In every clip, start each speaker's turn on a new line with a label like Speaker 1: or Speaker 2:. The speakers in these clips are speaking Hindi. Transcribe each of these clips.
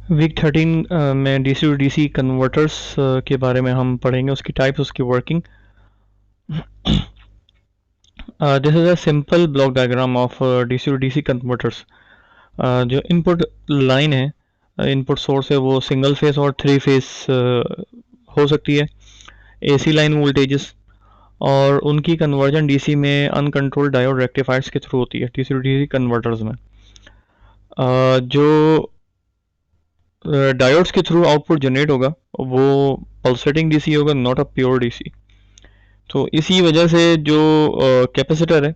Speaker 1: वीक 13 में डीसी टू डीसी कन्वर्टर्स के बारे में हम पढ़ेंगे, उसकी टाइप्स, उसकी working. This is a simple block diagram of DC to DC converters. जो इनपुट लाइन है, इनपुट सोर्स है, वो सिंगल फेस और थ्री फेस हो सकती है। एसी लाइन वोल्टेजेस और उनकी कन्वर्जन डीसी में अनकंट्रोल्ड डायोड रेक्टिफायर्स के थ्रू होती है डीसी टू डीसी कन्वर्टर्स में। जो डायोड्स के थ्रू आउटपुट जनरेट होगा वो पल्सेटिंग डीसी होगा, नॉट अ प्योर डीसी। तो इसी वजह से जो कैपेसिटर है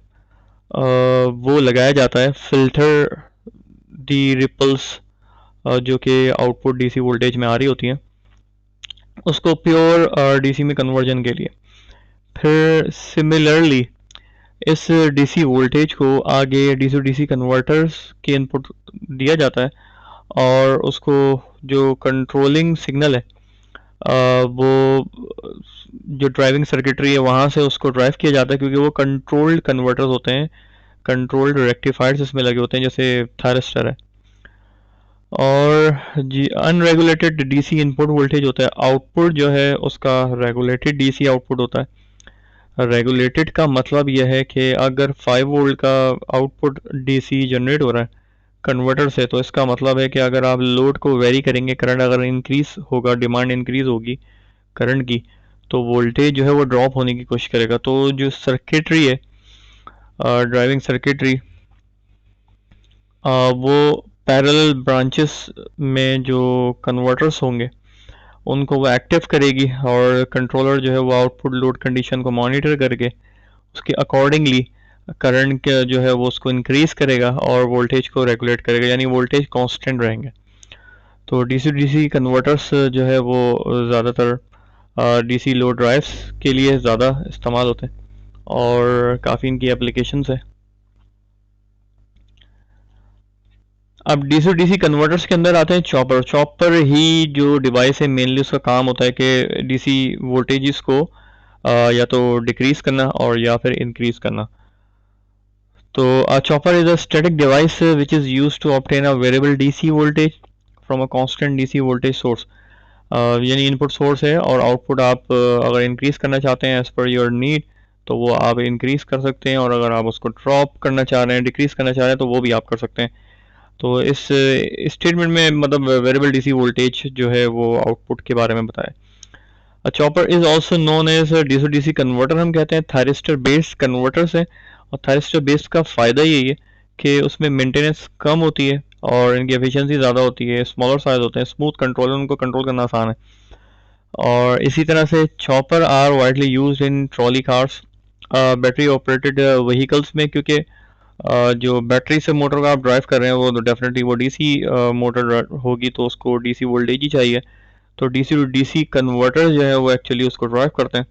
Speaker 1: वो लगाया जाता है फिल्टर दी रिपल्स जो कि आउटपुट डीसी वोल्टेज में आ रही होती हैं, उसको प्योर डीसी में कन्वर्जन के लिए। फिर सिमिलरली इस डीसी वोल्टेज को आगे डीसी डीसी कन्वर्टर्स के इनपुट दिया जाता है और उसको जो कंट्रोलिंग सिग्नल है वो जो ड्राइविंग सर्किटरी है वहाँ से उसको ड्राइव किया जाता है, क्योंकि वो कंट्रोल्ड कन्वर्टर्स होते हैं, कंट्रोल्ड रेक्टिफायर्स इसमें लगे होते हैं, जैसे थायरिस्टर है। और जी अनरेगुलेटेड डीसी इनपुट वोल्टेज होता है, आउटपुट जो है उसका रेगुलेटेड डीसी आउटपुट होता है। रेगुलेटेड का मतलब यह है कि अगर 5 वोल्ट का आउटपुट डीसी जनरेट हो रहा है कन्वर्टर से, तो इसका मतलब है कि अगर आप लोड को वेरी करेंगे, करंट अगर इंक्रीज होगा, डिमांड इंक्रीज होगी करंट की, तो वोल्टेज जो है वो ड्रॉप होने की कोशिश करेगा। तो जो सर्किटरी है, ड्राइविंग सर्किटरी, वो पैरेलल ब्रांचेस में जो कन्वर्टर्स होंगे उनको वो एक्टिव करेगी और कंट्रोलर जो है वो आउटपुट लोड कंडीशन को मॉनिटर करके उसके अकॉर्डिंगली करंट जो है वो उसको इंक्रीज करेगा और वोल्टेज को रेगुलेट करेगा, यानी वोल्टेज कांस्टेंट रहेंगे। तो डीसी डीसी कन्वर्टर्स जो है वो ज़्यादातर डीसी लोड ड्राइव्स के लिए ज़्यादा इस्तेमाल होते हैं और काफ़ी इनकी एप्लीकेशंस है। अब डीसी डीसी कन्वर्टर्स के अंदर आते हैं चॉपर। चॉपर ही जो डिवाइस है मेनली उसका काम होता है कि डीसी वोल्टेजेस को या तो डिक्रीज करना और या फिर इंक्रीज करना। तो a chopper is a static device which is used to obtain a variable DC voltage from a constant DC voltage source। यानी इनपुट सोर्स है और आउटपुट आप अगर इंक्रीज करना चाहते हैं एज पर योर नीड तो वो आप इंक्रीज कर सकते हैं, और अगर आप उसको ड्रॉप करना चाह रहे हैं, डिक्रीज करना चाह रहे हैं, तो वो भी आप कर सकते हैं। तो इस स्टेटमेंट में मतलब वेरिएबल डीसी वोल्टेज जो है वो आउटपुट के बारे में बताया। A chopper is also known as DC DC converter, हम कहते हैं थायरिस्टर बेस्ड कन्वर्टर्स है। और थायरिस्टर बेस्ड का फ़ायदा यही है कि उसमें मेंटेनेंस कम होती है और इनकी एफिशिएंसी ज़्यादा होती है, स्मॉलर साइज होते हैं, स्मूथ कंट्रोल, उनको कंट्रोल करना आसान है। और इसी तरह से chopper are widely use in trolley cars, battery operated vehicles में, क्योंकि जो बैटरी से मोटर का आप ड्राइव कर रहे हैं वो तो डेफिनेटली वो डीसी मोटर होगी, तो उसको डीसी वोल्टेज ही चाहिए। तो डीसी टू डीसी कन्वर्टर जो है वो एक्चुअली उसको ड्राइव करते हैं।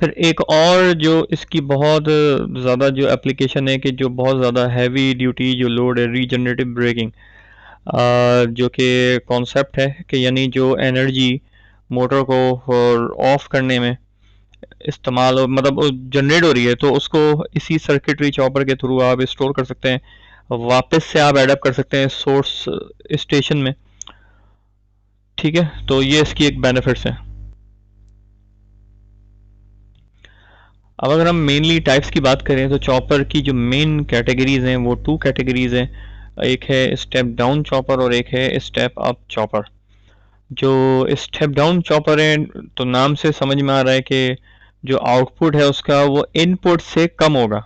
Speaker 1: फिर एक और जो इसकी बहुत ज़्यादा जो एप्लीकेशन है कि जो बहुत ज़्यादा हैवी ड्यूटी जो लोड है, रीजनरेटिव ब्रेकिंग, जो कि कॉन्सेप्ट है कि यानी जो एनर्जी मोटर को ऑफ करने में इस्तेमाल मतलब जनरेट हो रही है, तो उसको इसी सर्किटरी चॉपर के थ्रू आप स्टोर कर सकते हैं, वापस से आप एडअप कर सकते हैं सोर्स स्टेशन में। ठीक है, तो ये इसकी एक बेनिफिट्स है। अब अगर हम मेनली टाइप्स की बात करें तो चॉपर की जो मेन कैटेगरीज हैं वो 2 कैटेगरीज हैं। एक है स्टेप डाउन चॉपर और एक है स्टेप अप चॉपर। जो स्टेप डाउन चॉपर है तो नाम से समझ में आ रहा है कि जो आउटपुट है उसका वो इनपुट से कम होगा,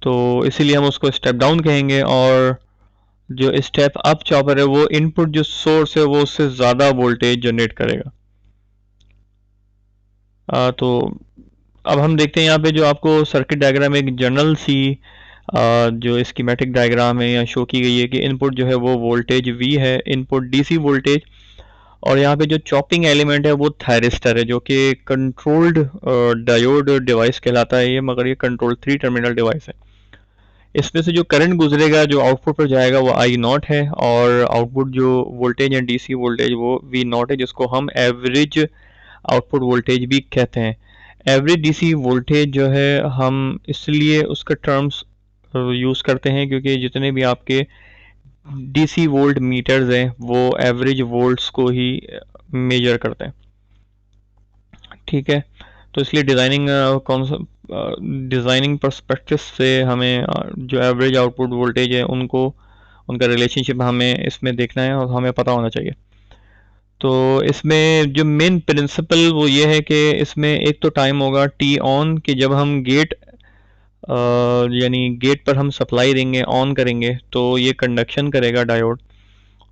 Speaker 1: तो इसीलिए हम उसको स्टेप डाउन कहेंगे। और जो स्टेप अप चॉपर है वो इनपुट जो सोर्स है वो उससे ज़्यादा वोल्टेज जनरेट करेगा। तो अब हम देखते हैं यहाँ पे जो आपको सर्किट डायग्राम एक जनरल सी जो स्कीमेटिक डायग्राम है यहाँ शो की गई है कि इनपुट जो है वो वोल्टेज V है, इनपुट डीसी वोल्टेज, और यहाँ पे जो चॉपिंग एलिमेंट है वो थायरिस्टर है, जो कि कंट्रोल्ड डायोड डिवाइस कहलाता है ये, मगर ये कंट्रोल 3 टर्मिनल डिवाइस है। इसमें से जो करंट गुजरेगा जो आउटपुट पर जाएगा वो आई नॉट है, और आउटपुट जो वोल्टेज है डीसी वोल्टेज वो वी नॉट है, जिसको हम एवरेज आउटपुट वोल्टेज भी कहते हैं। एवरेज डीसी वोल्टेज जो है हम इसलिए उसका टर्म्स यूज़ करते हैं क्योंकि जितने भी आपके डीसी वोल्ट मीटर्स हैं वो एवरेज वोल्ट्स को ही मेजर करते हैं, ठीक है। तो इसलिए डिज़ाइनिंग पर्सपेक्टिव से हमें जो एवरेज आउटपुट वोल्टेज है उनको, उनका रिलेशनशिप हमें इसमें देखना है और हमें पता होना चाहिए। तो इसमें जो मेन प्रिंसिपल वो ये है कि इसमें एक तो टाइम होगा टी ऑन, कि जब हम गेट यानी गेट पर हम सप्लाई देंगे, ऑन करेंगे तो ये कंडक्शन करेगा डायोड,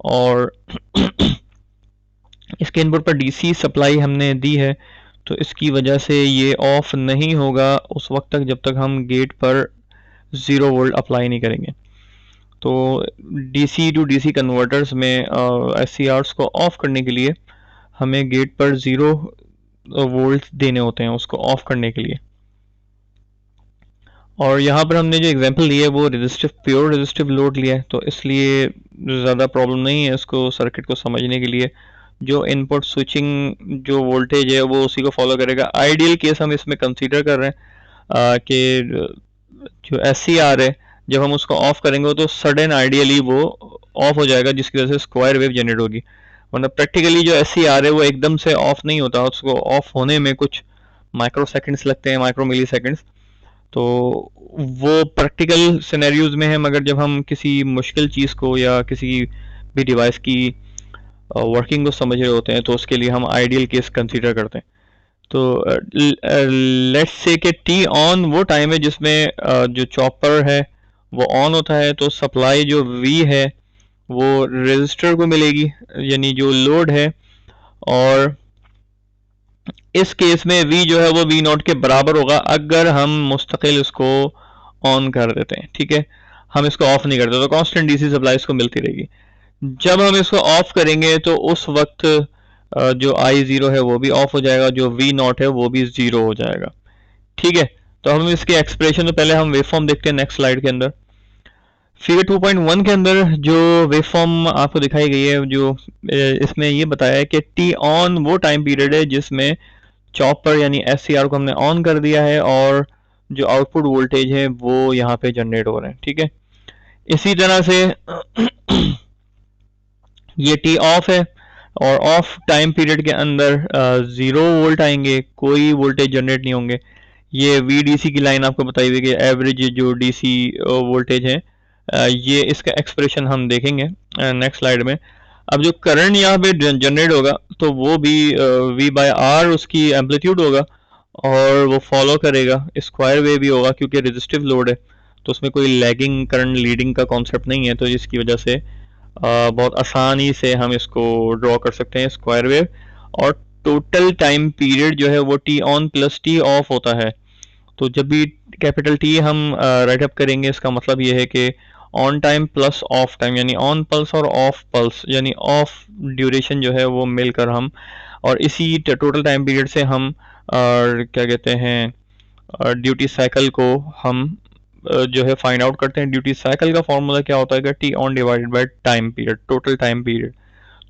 Speaker 1: और इसके इनपुट पर डीसी सप्लाई हमने दी है, तो इसकी वजह से ये ऑफ नहीं होगा उस वक्त तक जब तक हम गेट पर 0 वोल्ट अप्लाई नहीं करेंगे। तो डीसी टू डीसी कन्वर्टर्स में एससीआर्स को ऑफ करने के लिए हमें गेट पर 0 वोल्ट देने होते हैं उसको ऑफ करने के लिए। और यहाँ पर हमने जो एग्जांपल लिया है वो रेजिस्टिव, प्योर रेजिस्टिव लोड लिया है, तो इसलिए ज़्यादा प्रॉब्लम नहीं है इसको सर्किट को समझने के लिए। जो इनपुट स्विचिंग जो वोल्टेज है वो उसी को फॉलो करेगा। आइडियल केस हम इसमें कंसीडर कर रहे हैं कि जो एससीआर है जब हम उसको ऑफ करेंगे तो सडन आइडियली वो ऑफ हो जाएगा, जिसकी वजह से स्क्वायर वेव जनरेट होगी। वरना प्रैक्टिकली जो एससीआर है वो एकदम से ऑफ नहीं होता, उसको ऑफ होने में कुछ माइक्रो सेकेंड्स लगते हैं, माइक्रो मिली सेकेंड्स। तो वो प्रैक्टिकल सिनेरियोज में है, मगर जब हम किसी मुश्किल चीज़ को या किसी भी डिवाइस की वर्किंग को समझ रहे होते हैं तो उसके लिए हम आइडियल केस कंसीडर करते हैं। तो लेट्स से कि टी ऑन वो टाइम है जिसमें जो चॉपर है वो ऑन होता है, तो सप्लाई जो वी है वो रजिस्टर को मिलेगी, यानी जो लोड है। और इस केस में वी जो है वो वी नॉट के बराबर होगा अगर हम मुस्तकिल इसको ऑन कर देते हैं, ठीक है। हम इसको ऑफ नहीं करते तो कांस्टेंट डीसी सप्लाई इसको मिलती रहेगी। जब हम इसको ऑफ करेंगे तो उस वक्त जो आई जीरो है वो भी ऑफ हो जाएगा, जो वी नॉट है वो भी जीरो हो जाएगा, ठीक है। तो हम इसके एक्सप्रेशन तो पहले हम वेवफॉर्म देखते हैं नेक्स्ट स्लाइड के अंदर। फिगर 2.1 के अंदर जो वेवफॉर्म आपको दिखाई गई है, जो इसमें ये बताया है कि टी ऑन वो टाइम पीरियड है जिसमें चॉपर यानी एससीआर को हमने ऑन कर दिया है और जो आउटपुट वोल्टेज है वो यहाँ पे जनरेट हो रहे हैं, ठीक है। इसी तरह से ये टी ऑफ है और ऑफ टाइम पीरियड के अंदर 0 वोल्ट आएंगे, कोई वोल्टेज जनरेट नहीं होंगे। ये वीडीसी की लाइन आपको बताई हुई कि एवरेज जो डीसी वोल्टेज है, ये इसका एक्सप्रेशन हम देखेंगे नेक्स्ट स्लाइड में। अब जो करंट यहाँ पे जनरेट होगा तो वो भी वी बाय आर उसकी एम्पलीट्यूड होगा और वो फॉलो करेगा स्क्वायर वेव भी होगा, क्योंकि रेजिस्टिव लोड है तो उसमें कोई लैगिंग करंट लीडिंग का कॉन्सेप्ट नहीं है, तो जिसकी वजह से बहुत आसानी से हम इसको ड्रॉ कर सकते हैं स्क्वायर वेव। और टोटल टाइम पीरियड जो है वो T on plus T of होता है। तो जब भी कैपिटल टी हम राइट अप करेंगे इसका मतलब ये है कि on time plus of time, यानी ऑन पल्स और ऑफ पल्स, यानी ऑफ ड्यूरेशन जो है वो मिलकर हम, और इसी टोटल टाइम पीरियड से हम क्या कहते हैं ड्यूटी साइकिल को हम जो है फाइंड आउट करते हैं। ड्यूटी साइकिल का फॉर्मूला क्या होता है कि T on divided by time period, total time period.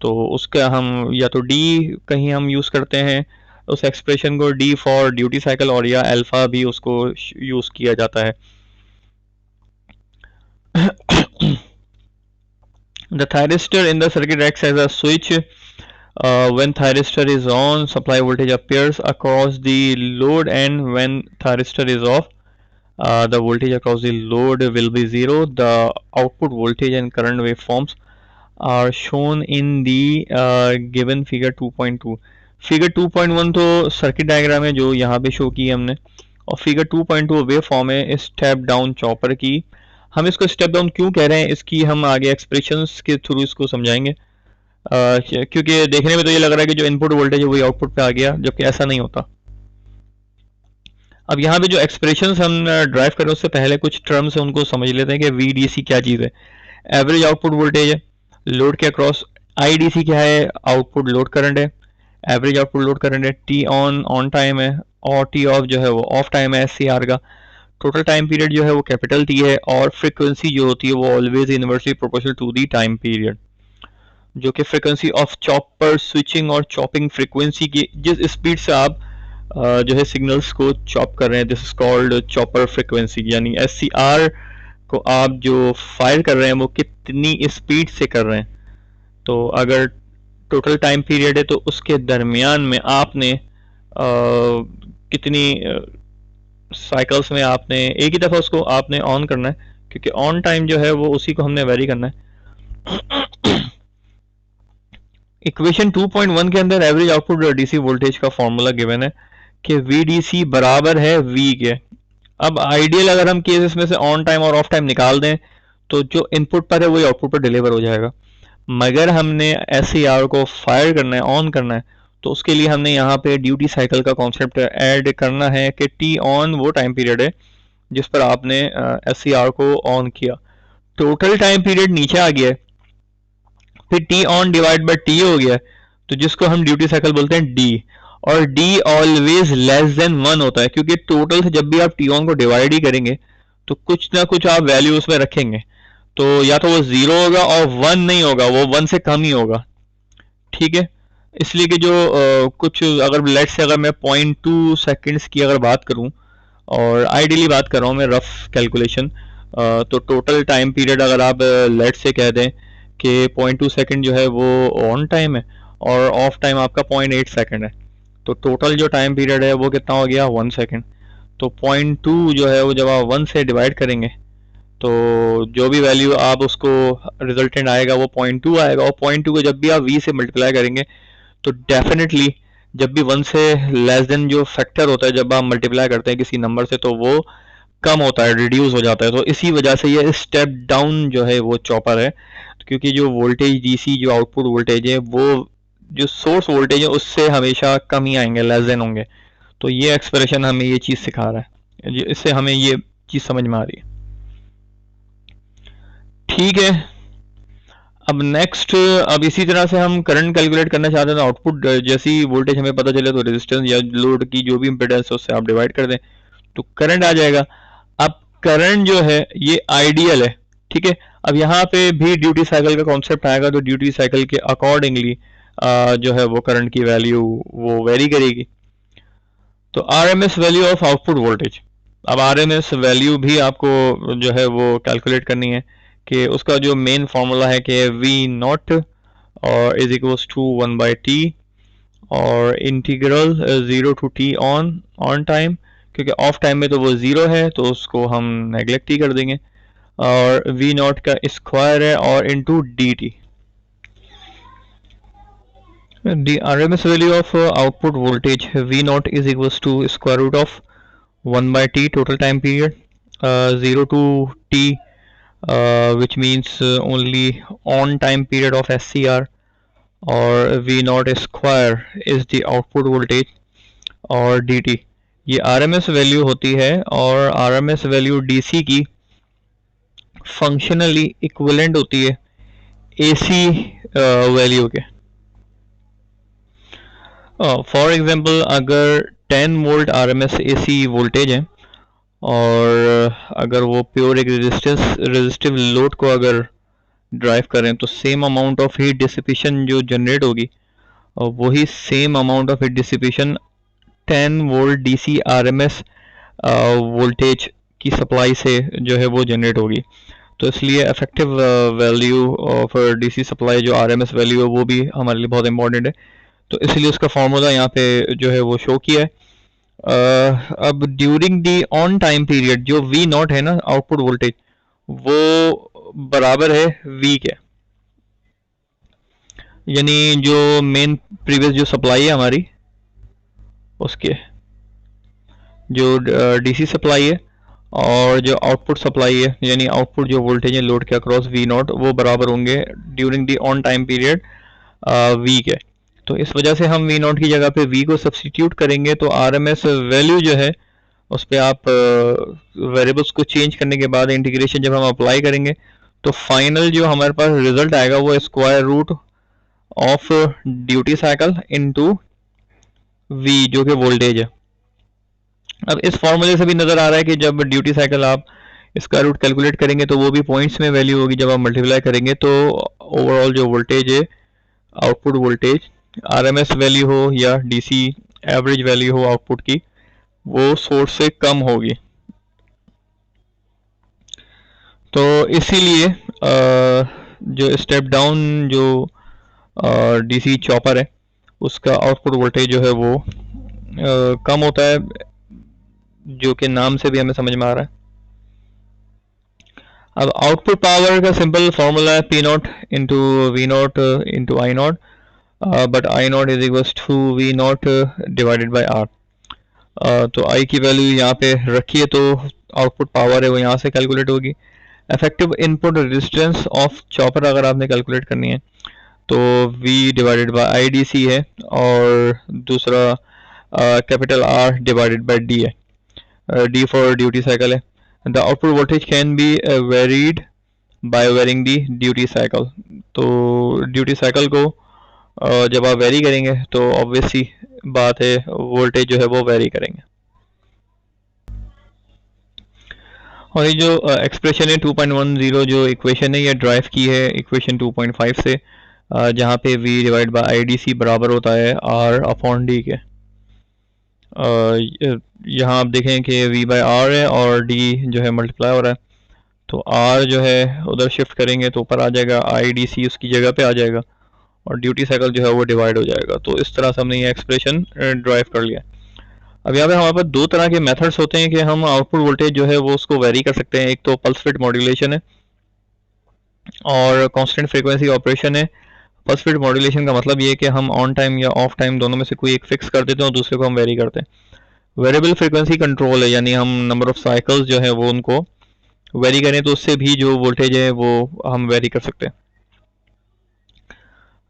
Speaker 1: तो उसका हम या तो डी कहीं हम यूज़ करते हैं उस एक्सप्रेशन को, डी फॉर ड्यूटी साइकिल, और या अल्फा भी उसको यूज़ किया जाता है। The thyristor in the circuit acts as a switch. When thyristor is on, supply voltage appears across the load, and when thyristor is off, the voltage across the load will be zero. The output voltage and current waveforms are shown in the given figure 2.2. Figure 2.1 तो सर्किट डायग्राम है जो यहाँ पे शो की है हमने, और फिगर 2.2 वेव फॉर्म है स्टेप डाउन चॉपर की। हम इसको स्टेप डाउन क्यों कह रहे हैं इसकी हम आगे एक्सप्रेशंस के थ्रू इसको समझाएंगे, क्योंकि देखने में तो ये लग रहा है कि जो इनपुट वोल्टेज है वही आउटपुट पे आ गया, जबकि ऐसा नहीं होता। अब यहाँ पे जो एक्सप्रेशंस हम ड्राइव करें उससे पहले कुछ टर्म्स है उनको समझ लेते हैं कि वीडीसी क्या चीज़ है। एवरेज आउटपुट वोल्टेज है लोड के अक्रॉस, आईडीसी क्या है, आउटपुट लोड करंट है, एवरेज आउटपुट लोड करंट है, टी ऑन ऑन टाइम है और टी ऑफ जो है वो ऑफ टाइम है एससीआर का। टोटल टाइम पीरियड जो है वो कैपिटल टी है, और फ्रीक्वेंसी जो होती है वो always inversely proportional to the time period, जो कि फ्रीक्वेंसी ऑफ चॉपर स्विचिंग और चॉपिंग फ्रीक्वेंसी की जिस स्पीड से आप जो है सिग्नल्स को चॉप कर रहे हैं, this is called chopper frequency, यानी एससीआर को आप जो फायर कर रहे हैं वो कितनी स्पीड से कर रहे हैं। तो अगर टोटल टाइम पीरियड है तो उसके दरमियान में आपने कितनी साइकिल्स में आपने एक ही दफ़ा उसको आपने ऑन करना है, क्योंकि ऑन टाइम जो है वो उसी को हमने वेरी करना है। इक्वेशन 2.1 के अंदर एवरेज आउटपुट डीसी वोल्टेज का फॉर्मूला गिवन है कि VDC बराबर है V के। अब आइडियल अगर हम केसेस में से ऑन टाइम और ऑफ टाइम निकाल दें तो जो इनपुट पर है वही आउटपुट पर डिलीवर हो जाएगा, मगर हमने SCR को फायर करना है, ऑन करना है, तो उसके लिए हमने यहाँ पे ड्यूटी साइकिल का कॉन्सेप्ट ऐड करना है कि टी ऑन वो टाइम पीरियड है जिस पर आपने SCR को ऑन किया। टोटल टाइम पीरियड नीचे आ गया है, फिर T on divide by T हो गया, तो जिसको हम ड्यूटी साइकिल बोलते हैं डी, और डी ऑलवेज लेस देन 1 होता है, क्योंकि टोटल से जब भी आप टी ऑन को डिवाइड ही करेंगे तो कुछ ना कुछ आप वैल्यू उसमें रखेंगे, तो या तो वो 0 होगा और 1 नहीं होगा, वो 1 से कम ही होगा। ठीक है, इसलिए कि जो कुछ अगर लेट से अगर मैं 0.2 सेकेंड्स की अगर बात करूं, और आइडियली बात कर रहा हूं मैं रफ कैलकुलेशन, तो टोटल टाइम पीरियड अगर आप लेट से कह दें कि 0.2 सेकेंड जो है वो ऑन टाइम है और ऑफ टाइम आपका 0.8 सेकेंड है, तो टोटल जो टाइम पीरियड है वो कितना हो गया 1 सेकेंड। तो 0.2 जो है वो जब आप 1 से डिवाइड करेंगे तो जो भी वैल्यू आप उसको रिजल्टेंट आएगा वो 0.2 आएगा, और 0.2 को जब भी आप v से मल्टीप्लाई करेंगे तो डेफिनेटली जब भी 1 से लेस देन जो फैक्टर होता है जब आप मल्टीप्लाई करते हैं किसी नंबर से तो वो कम होता है, रिड्यूस हो जाता है। तो इसी वजह से ये स्टेप डाउन जो है वो चॉपर है, क्योंकि जो वोल्टेज डीसी जो आउटपुट वोल्टेज है वो जो सोर्स वोल्टेज है उससे हमेशा कम ही आएंगे, लेस देन होंगे। तो ये एक्सप्रेशन हमें ये चीज़ सिखा रहा है, इससे हमें ये चीज़ समझ में आ रही है। ठीक है, अब नेक्स्ट, अब इसी तरह से हम करंट कैलकुलेट करना चाहते हैं तो आउटपुट जैसी वोल्टेज हमें पता चले तो रेजिस्टेंस या लोड की जो भी इम्पीडेंस है उससे आप डिवाइड कर दें तो करंट आ जाएगा। अब करंट जो है ये आइडियल है, ठीक है। अब यहाँ पे भी ड्यूटी साइकिल का कॉन्सेप्ट आएगा, तो ड्यूटी साइकिल के अकॉर्डिंगली जो है वो करंट की वैल्यू वो वेरी करेगी। तो RMS value of output voltage, अब आरएमएस वैल्यू भी आपको जो है वो कैलकुलेट करनी है कि उसका जो मेन फॉर्मूला है कि वी नॉट और इज इक्वल्स टू 1/t और इंटीग्रल 0 टू t ऑन टाइम, क्योंकि ऑफ टाइम में तो वो 0 है तो उसको हम नेगलेक्ट ही कर देंगे, और वी नॉट का स्क्वायर है और into dt। The RMS value of output voltage V naught is equals to square root of 1/t total time period, 0 to t, which means only on time period of SCR, और V naught square is the output voltage और dt। ये RMS वैल्यू होती है और RMS वैल्यू DC की फंक्शनली इक्विवेलेंट होती है AC वैल्यू के। फॉर एग्जांपल अगर 10 वोल्ट RMS AC वोल्टेज है और अगर वो प्योर एक रेजिस्टिव लोड को अगर ड्राइव करें तो same amount of heat dissipation जो जनरेट होगी और वही same amount of heat dissipation 10 volt DC RMS voltage की सप्लाई से जो है वो जनरेट होगी। तो इसलिए effective value of DC supply जो RMS वैल्यू है वो भी हमारे लिए बहुत इंपॉर्टेंट है, तो इसलिए उसका फॉर्मूला यहाँ पे जो है वो शो किया है। अब during the on time period जो V नॉट है ना आउटपुट वोल्टेज वो बराबर है V के, यानी जो मेन प्रीवियस जो सप्लाई है हमारी उसके जो DC सप्लाई है और जो आउटपुट सप्लाई है यानी आउटपुट जो वोल्टेज है लोड के अक्रॉस V नॉट वो बराबर होंगे during the on time period V के। तो इस वजह से हम V नॉट की जगह पे V को सब्सटीट्यूट करेंगे तो RMS वैल्यू जो है उस पर आप वेरिएबल्स को चेंज करने के बाद इंटीग्रेशन जब हम अप्लाई करेंगे तो फाइनल जो हमारे पास रिजल्ट आएगा वो square root of duty cycle into V जो कि वोल्टेज है। अब इस फॉर्मूले से भी नज़र आ रहा है कि जब ड्यूटी साइकिल आप स्क्वायर रूट कैलकुलेट करेंगे तो वो भी पॉइंट्स में वैल्यू होगी, जब आप मल्टीप्लाई करेंगे तो ओवरऑल जो वोल्टेज है आउटपुट वोल्टेज RMS वैल्यू हो या DC एवरेज वैल्यू हो आउटपुट की वो सोर्स से कम होगी। तो इसीलिए जो स्टेप डाउन जो डीसी चॉपर है उसका आउटपुट वोल्टेज जो है वो कम होता है, जो कि नाम से भी हमें समझ में आ रहा है। अब आउटपुट पावर का सिंपल फॉर्मूला है P not into V not into I not, but I not is equals to V not divided by R. तो आई की वैल्यू यहाँ पे रखिए तो आउटपुट पावर है वो यहाँ से कैलकुलेट होगी। Effective input resistance of chopper अगर आपने कैलकुलेट करनी है तो V divided by I D C है, और दूसरा capital R divided by D है, D फॉर ड्यूटी साइकिल है। The output voltage can be varied by varying the duty cycle. तो ड्यूटी साइकिल को जब आप वेरी करेंगे तो ऑब्वियसली बात है वोल्टेज जो है वो वेरी करेंगे। और ये जो एक्सप्रेशन है 2.10 जो इक्वेशन है ये ड्राइव की है इक्वेशन 2.5 से, जहाँ पे V divide by I D C बराबर होता है R अपॉन D के। यहाँ आप देखें कि V बाई R है और D जो है मल्टीप्लाई हो रहा है, तो R जो है उधर शिफ्ट करेंगे तो ऊपर आ जाएगा, आई डी सी उसकी जगह पे आ जाएगा और ड्यूटी साइकिल जो है वो डिवाइड हो जाएगा। तो इस तरह से हमने ये एक्सप्रेशन ड्राइव कर लिया। अब यहाँ पे हमारे पास दो तरह के मेथड्स होते हैं कि हम आउटपुट वोल्टेज जो है वो उसको वेरी कर सकते हैं। एक तो पल्स विड्थ मॉड्यूलेशन है और कांस्टेंट फ्रीक्वेंसी ऑपरेशन है। पल्स विड्थ मॉड्यूलेशन का मतलब ये है कि हम ऑन टाइम या ऑफ टाइम दोनों में से कोई एक फिक्स कर देते हैं और दूसरे को हम वेरी करते हैं। वेरिएबल फ्रीक्वेंसी कंट्रोल है, यानी हम नंबर ऑफ साइकिल्स जो है वो उनको वेरी करें तो उससे भी जो वोल्टेज है वो हम वेरी कर सकते हैं।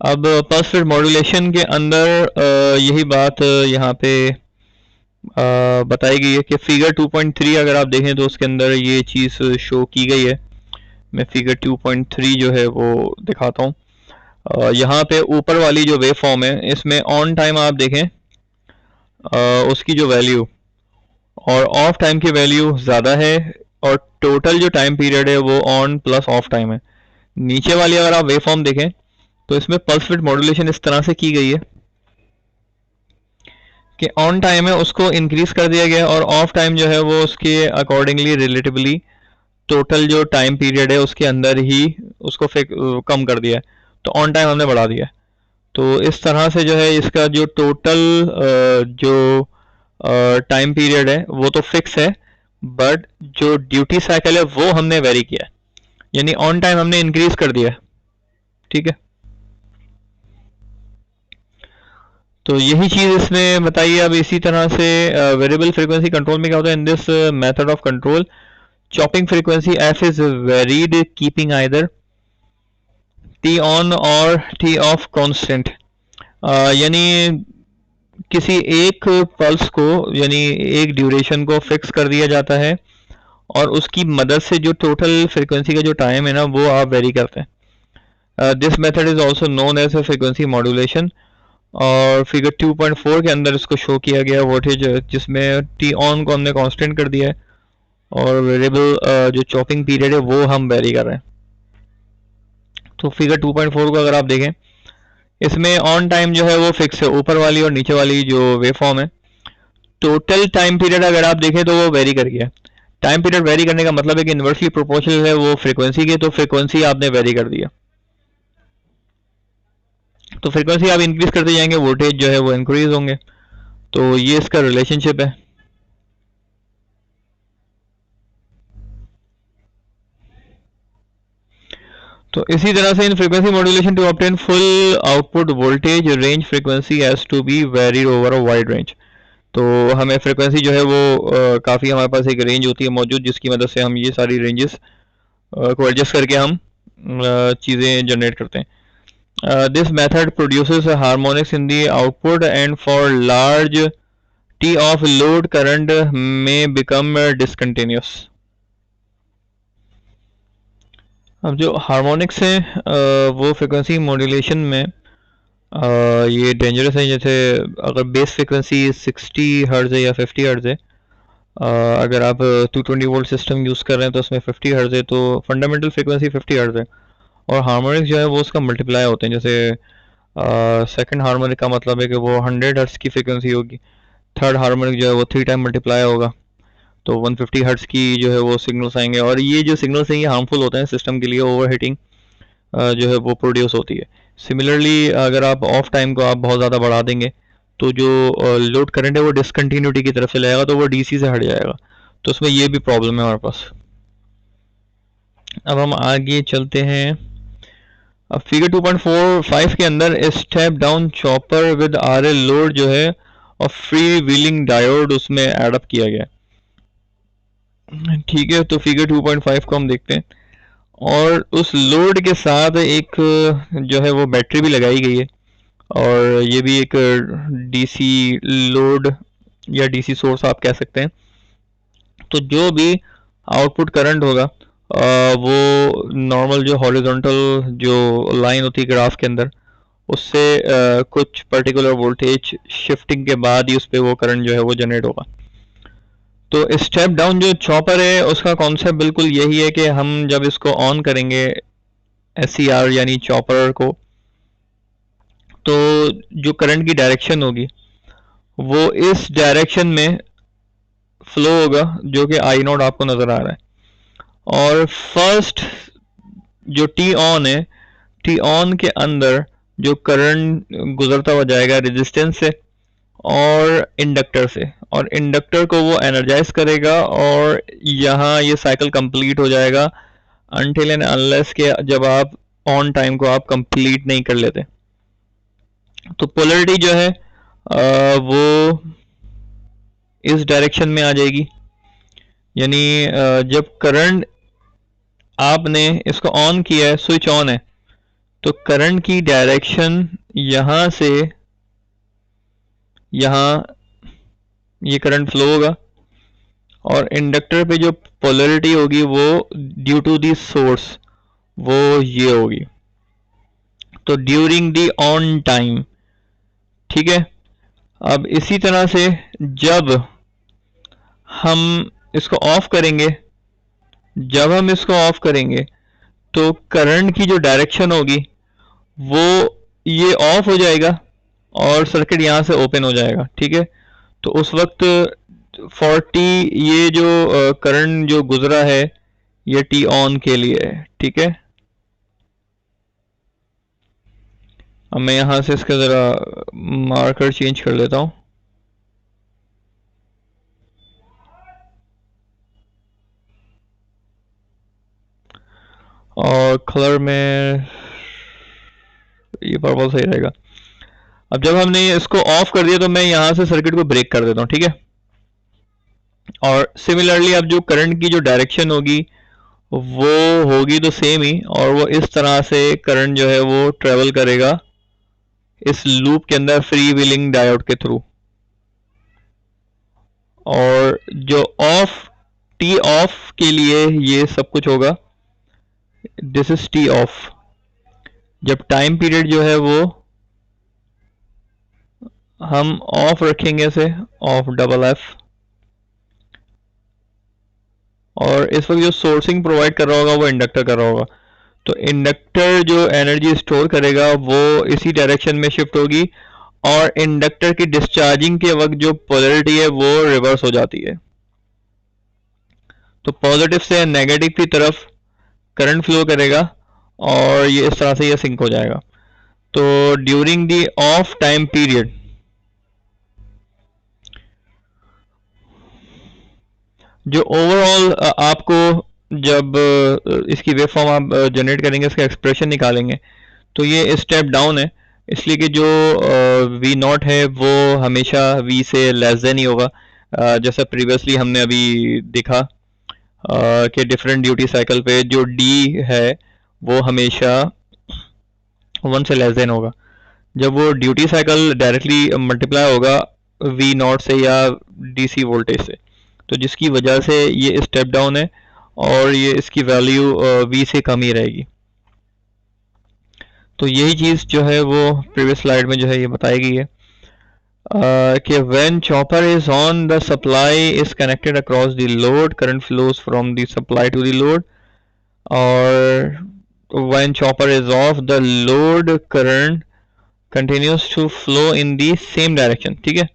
Speaker 1: अब पल्स विड्थ मॉड्यूलेशन के अंदर यही बात यहाँ पे बताई गई है कि फिगर 2.3 अगर आप देखें तो उसके अंदर ये चीज़ शो की गई है। मैं फिगर 2.3 जो है वो दिखाता हूँ। यहाँ पे ऊपर वाली जो वेव फॉर्म है इसमें ऑन टाइम आप देखें उसकी जो वैल्यू और ऑफ टाइम की वैल्यू ज़्यादा है और टोटल जो टाइम पीरियड है वो ऑन प्लस ऑफ टाइम है। नीचे वाली अगर आप वेव फॉर्म देखें तो इसमें पल्स विड्थ मॉड्यूलेशन इस तरह से की गई है कि ऑन टाइम है उसको इंक्रीज कर दिया गया और ऑफ टाइम जो है वो उसके अकॉर्डिंगली रिलेटिवली टोटल जो टाइम पीरियड है उसके अंदर ही उसको कम कर दिया है, तो ऑन टाइम हमने बढ़ा दिया है। तो इस तरह से जो है इसका जो टोटल जो टाइम पीरियड है वो तो फिक्स है, बट जो ड्यूटी साइकिल है वो हमने वेरी किया है, यानी ऑन टाइम हमने इंक्रीज कर दिया है। ठीक है, तो यही चीज इसमें बताइए। अब इसी तरह से वेरिएबल फ्रीक्वेंसी कंट्रोल में क्या होता है, in this method of control chopping frequency f is varied keeping either t on or t off constant। यानी किसी एक पल्स को यानी एक ड्यूरेशन को फिक्स कर दिया जाता है और उसकी मदद से जो टोटल फ्रीक्वेंसी का जो टाइम है ना वो आप वेरी करते हैं। This method is also known as frequency modulation. और फिगर 2.4 के अंदर इसको शो किया गया वोल्टेज जिसमें टी ऑन को हमने कांस्टेंट कर दिया है और वेरिएबल जो चॉपिंग पीरियड है वो हम वेरी कर रहे हैं। तो फिगर 2.4 को अगर आप देखें इसमें ऑन टाइम जो है वो फिक्स है, ऊपर वाली और नीचे वाली जो वेव फॉर्म है। टोटल टाइम पीरियड अगर आप देखें तो वो वेरी कर गया। टाइम पीरियड वेरी करने का मतलब है कि इन्वर्सली प्रोपोर्शनल है वो फ्रीक्वेंसी के, तो फ्रीक्वेंसी आपने वेरी कर दिया। तो फ्रीक्वेंसी आप इंक्रीज करते जाएंगे वोल्टेज जो है वो इंक्रीज होंगे। तो ये इसका रिलेशनशिप है। तो इसी तरह से in frequency modulation to obtain full output voltage range frequency has to be varied over a wide range. तो हमें फ्रीक्वेंसी जो है वो काफ़ी हमारे पास एक रेंज होती है मौजूद, जिसकी मदद से हम ये सारी रेंजेस को एडजस्ट करके हम चीज़ें जनरेट करते हैं। This method produces harmonics in the output and for large T of load current में बिकम डिसकंटिन्यूस। अब जो हार्मोनिक्स है वो फ्रिक्वेंसी मॉड्यूलेशन में ये डेंजरस है। जैसे अगर बेस फ्रिक्वेंसी 60 हर्ट्ज है या 50 हर्ट्ज है, अगर आप 220 वोल्ट सिस्टम यूज़ कर रहे हैं तो उसमें 50 हर्ट्ज है, तो फंडामेंटल फ्रिक्वेंसी 50 हर्ट्ज है और हार्मोनिक्स जो है वो उसका मल्टीप्लाई होते हैं। जैसे सेकंड हार्मोनिक का मतलब है कि वो 100 हर्ट्ज की फ्रिक्वेंसी होगी, थर्ड हार्मोनिक जो है वो 3 टाइम मल्टीप्लाई होगा, तो 150 हर्ट्ज की जो है वो सिग्नल्स आएंगे, और ये जो सिग्नल्स हैं ये हार्मफुल होते हैं सिस्टम के लिए, ओवरहीटिंग जो है वो प्रोड्यूस होती है। सिमिलरली अगर आप ऑफ टाइम को आप बहुत ज़्यादा बढ़ा देंगे तो जो लोड करंट है वो डिसकंटिन्यूटी की तरफ चले जाएगा, तो वो डीसी से हट जाएगा, तो उसमें ये भी प्रॉब्लम है हमारे पास। अब हम आगे चलते हैं। अब फिगर 2.45 के अंदर step down chopper with RL load जो है और फ्री व्हीलिंग डायोड उसमें एडअप किया गया। ठीक है, तो फिगर 2.5 को हम देखते हैं, और उस लोड के साथ एक जो है वो बैटरी भी लगाई गई है, और ये भी एक डीसी लोड या डीसी सोर्स आप कह सकते हैं। तो जो भी आउटपुट करंट होगा वो नॉर्मल जो हॉरिजॉन्टल जो लाइन होती है ग्राफ के अंदर, उससे कुछ पर्टिकुलर वोल्टेज शिफ्टिंग के बाद ही उस पर वो करंट जो है वो जनरेट होगा। तो स्टेप डाउन जो चॉपर है उसका कॉन्सेप्ट बिल्कुल यही है कि हम जब इसको ऑन करेंगे एससीआर यानी चॉपर को, तो जो करंट की डायरेक्शन होगी वो इस डायरेक्शन में फ्लो होगा जो कि आई नोड आपको नज़र आ रहा है। और फर्स्ट जो टी ऑन है, टी ऑन के अंदर जो करंट गुजरता हुआ जाएगा रेजिस्टेंस से और इंडक्टर से, और इंडक्टर को वो एनर्जाइज करेगा, और यहाँ ये साइकिल कंप्लीट हो जाएगा अनटिल एंड अनलेस के जब आप ऑन टाइम को आप कंप्लीट नहीं कर लेते। तो पोलरिटी जो है वो इस डायरेक्शन में आ जाएगी, यानी जब करंट आपने इसको ऑन किया है, स्विच ऑन है, तो करंट की डायरेक्शन यहाँ से यहाँ ये करंट फ्लो होगा, और इंडक्टर पे जो पोलरिटी होगी वो ड्यू टू दी सोर्स वो ये होगी, तो ड्यूरिंग दी ऑन टाइम। ठीक है, अब इसी तरह से जब हम इसको ऑफ करेंगे, जब हम इसको ऑफ करेंगे तो करंट की जो डायरेक्शन होगी वो ये ऑफ हो जाएगा और सर्किट यहाँ से ओपन हो जाएगा। ठीक है, तो उस वक्त 40 ये जो करंट जो गुजरा है ये टी ऑन के लिए है। ठीक है, अब मैं यहाँ से इसका ज़रा मार्कर चेंज कर लेता हूँ। और कलर में ये पर्पल सही रहेगा। अब जब हमने इसको ऑफ कर दिया तो मैं यहाँ से सर्किट को ब्रेक कर देता हूँ। ठीक है, और सिमिलरली अब जो करंट की जो डायरेक्शन होगी वो होगी तो सेम ही, और वो इस तरह से करंट जो है वो ट्रेवल करेगा इस लूप के अंदर फ्री व्हीलिंग डायोड के थ्रू। और जो ऑफ टी ऑफ के लिए ये सब कुछ होगा, दिस इज टी ऑफ। जब टाइम पीरियड जो है वो हम ऑफ रखेंगे इसे, ऑफ डबल एफ, और इस वक्त जो सोर्सिंग प्रोवाइड कर रहा होगा वो इंडक्टर कर रहा होगा, तो इंडक्टर जो एनर्जी स्टोर करेगा वो इसी डायरेक्शन में शिफ्ट होगी, और इंडक्टर की डिस्चार्जिंग के वक्त जो पोलरिटी है वो रिवर्स हो जाती है। तो पॉजिटिव से नेगेटिव की तरफ करंट फ्लो करेगा, और ये इस तरह से ये सिंक हो जाएगा। तो during the of time period जो ओवरऑल आपको जब इसकी वेव फॉर्म आप जनरेट करेंगे, इसका एक्सप्रेशन निकालेंगे, तो ये स्टेप डाउन है, इसलिए कि जो वी नॉट है वो हमेशा वी से लेस देन ही होगा। जैसा प्रीवियसली हमने अभी देखा कि डिफरेंट ड्यूटी साइकिल पे जो डी है वो हमेशा 1 से लेस देन होगा। जब वो ड्यूटी साइकिल डायरेक्टली मल्टीप्लाई होगा वी नॉट से या डीसी वोल्टेज से, तो जिसकी वजह से ये स्टेप डाउन है, और ये इसकी वैल्यू वी से कम ही रहेगी। तो यही चीज़ जो है वो प्रीवियस स्लाइड में जो है ये बताई गई है कि when chopper is on the supply is connected across the load, current flows from the supply to the load, और when chopper is off the load current continues to flow in the same direction. ठीक है,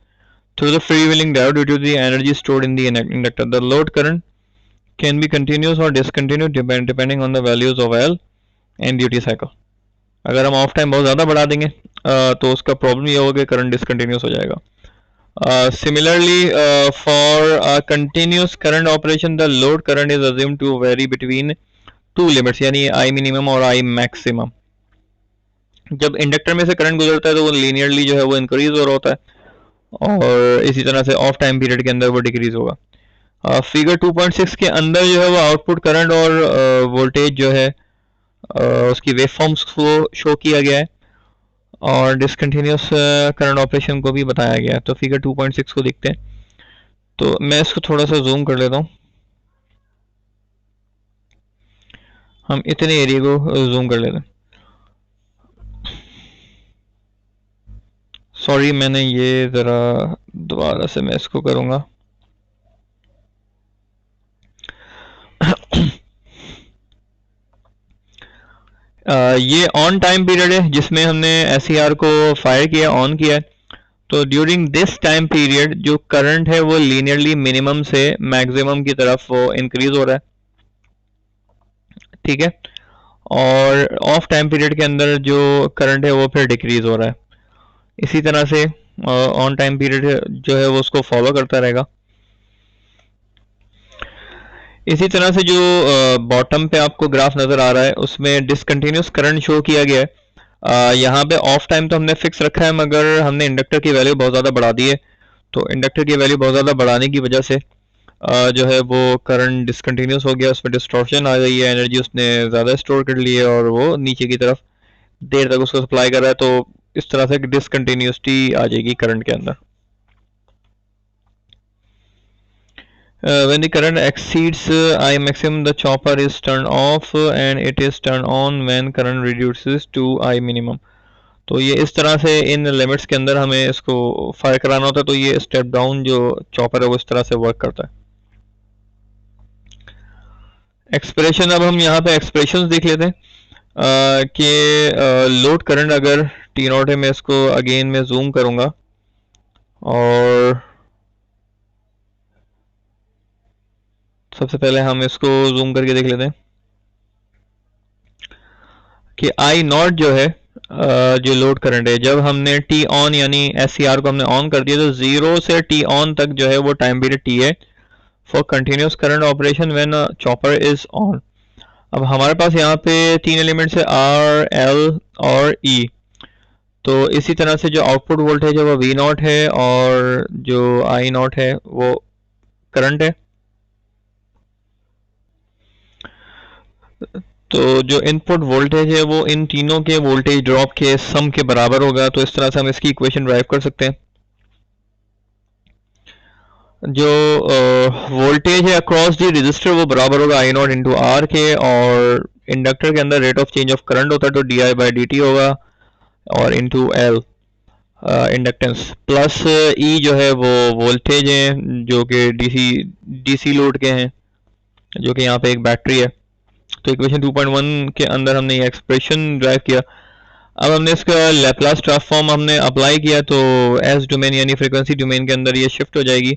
Speaker 1: through the freewheeling diode due to the energy stored in the inductor. The load current can be continuous or discontinuous depending on the values of L and duty cycle. अगर हम ऑफ टाइम बहुत ज़्यादा बढ़ा देंगे तो उसका प्रॉब्लम ये होगा कि करंट डिसकंटिन्यूस हो जाएगा. Similarly, for continuous current operation, the load current is assumed to vary between two limits, यानी I minimum और I maximum. जब इंडक्टर में से करंट गुजरता है तो वो लीनियरली जो है वो इंक्रीज हो रहा होता है और इसी तरह से ऑफ टाइम पीरियड के अंदर वो डिक्रीज होगा. फिगर 2.6 के अंदर जो है वो आउटपुट करंट और वोल्टेज जो है उसकी वेव फॉर्म्स को शो किया गया है और डिसकंटिन्यूस करंट ऑपरेशन को भी बताया गया है. तो फिगर 2.6 को देखते हैं. तो मैं इसको थोड़ा सा जूम कर लेता हूँ. हम इतने एरिया को जूम कर लेते हैं. सॉरी, मैंने ये ज़रा दोबारा से मैं इसको करूँगा. ये ऑन टाइम पीरियड है जिसमें हमने SCR को फायर किया, ऑन किया है. तो ड्यूरिंग दिस टाइम पीरियड जो करंट है वो लीनियरली मिनिमम से मैक्सिमम की तरफ वो इंक्रीज हो रहा है, ठीक है. और ऑफ टाइम पीरियड के अंदर जो करंट है वो फिर डिक्रीज हो रहा है. इसी तरह से ऑन टाइम पीरियड जो है वो उसको फॉलो करता रहेगा. इसी तरह से जो बॉटम पे आपको ग्राफ नज़र आ रहा है उसमें डिसकंटिन्यूस करंट शो किया गया है. यहाँ पे ऑफ टाइम तो हमने फिक्स रखा है मगर हमने इंडक्टर की वैल्यू बहुत ज़्यादा बढ़ा दी है. तो इंडक्टर की वैल्यू बहुत ज़्यादा बढ़ाने की वजह से जो है वो करंट डिसकंटिन्यूस हो गया, उसमें डिस्टॉर्शन आ गई है, एनर्जी उसने ज़्यादा स्टोर कर ली है और वो नीचे की तरफ देर तक उसको सप्लाई कर रहा है. तो इस तरह से डिसकंटिन्यूसिटी आ जाएगी करंट के अंदर. When the current exceeds I maximum, the chopper is turned off and it is turned on when current reduces to I minimum. तो ये इस तरह से इन लिमिट्स के अंदर हमें इसको फायर कराना होता है. तो ये स्टेप डाउन जो चॉपर है वो इस तरह से वर्क करता है. एक्सप्रेशन, अब हम यहाँ पे एक्सप्रेशन देख लेते हैं कि लोड करंट अगर टी नॉट है, मैं इसको अगेन मैं जूम करूँगा और सबसे पहले हम इसको जूम करके देख लेते हैं कि आई नॉट जो है जो लोड करंट है, जब हमने टी ऑन यानी SCR को हमने ऑन कर दिया तो 0 से टी ऑन तक जो है वो टाइम पीरियड टी है for continuous current operation when chopper is on. अब हमारे पास यहाँ पे तीन एलिमेंट्स है R, L और E. तो इसी तरह से जो आउटपुट वोल्टेज है वो V नॉट है और जो I नॉट है वो करंट है. तो जो इनपुट वोल्टेज है वो इन तीनों के वोल्टेज ड्रॉप के सम के बराबर होगा. तो इस तरह से हम इसकी इक्वेशन ड्राइव कर सकते हैं. जो वोल्टेज है अक्रॉस दी रजिस्टर वो बराबर होगा I नॉट इंटू आर के, और इंडक्टर के अंदर rate of change of current होता है तो di/dt होगा और into L inductance plus E जो है वो वोल्टेज है जो कि डीसी लोड के हैं जो कि यहाँ पे एक बैटरी है. तो इक्वेशन 2.1 के अंदर हमने ये एक्सप्रेशन ड्राइव किया. अब हमने इसका लैप्लास ट्रांसफॉर्म हमने अप्लाई किया तो एस डोमेन यानी फ्रीक्वेंसी डोमेन के अंदर ये शिफ्ट हो जाएगी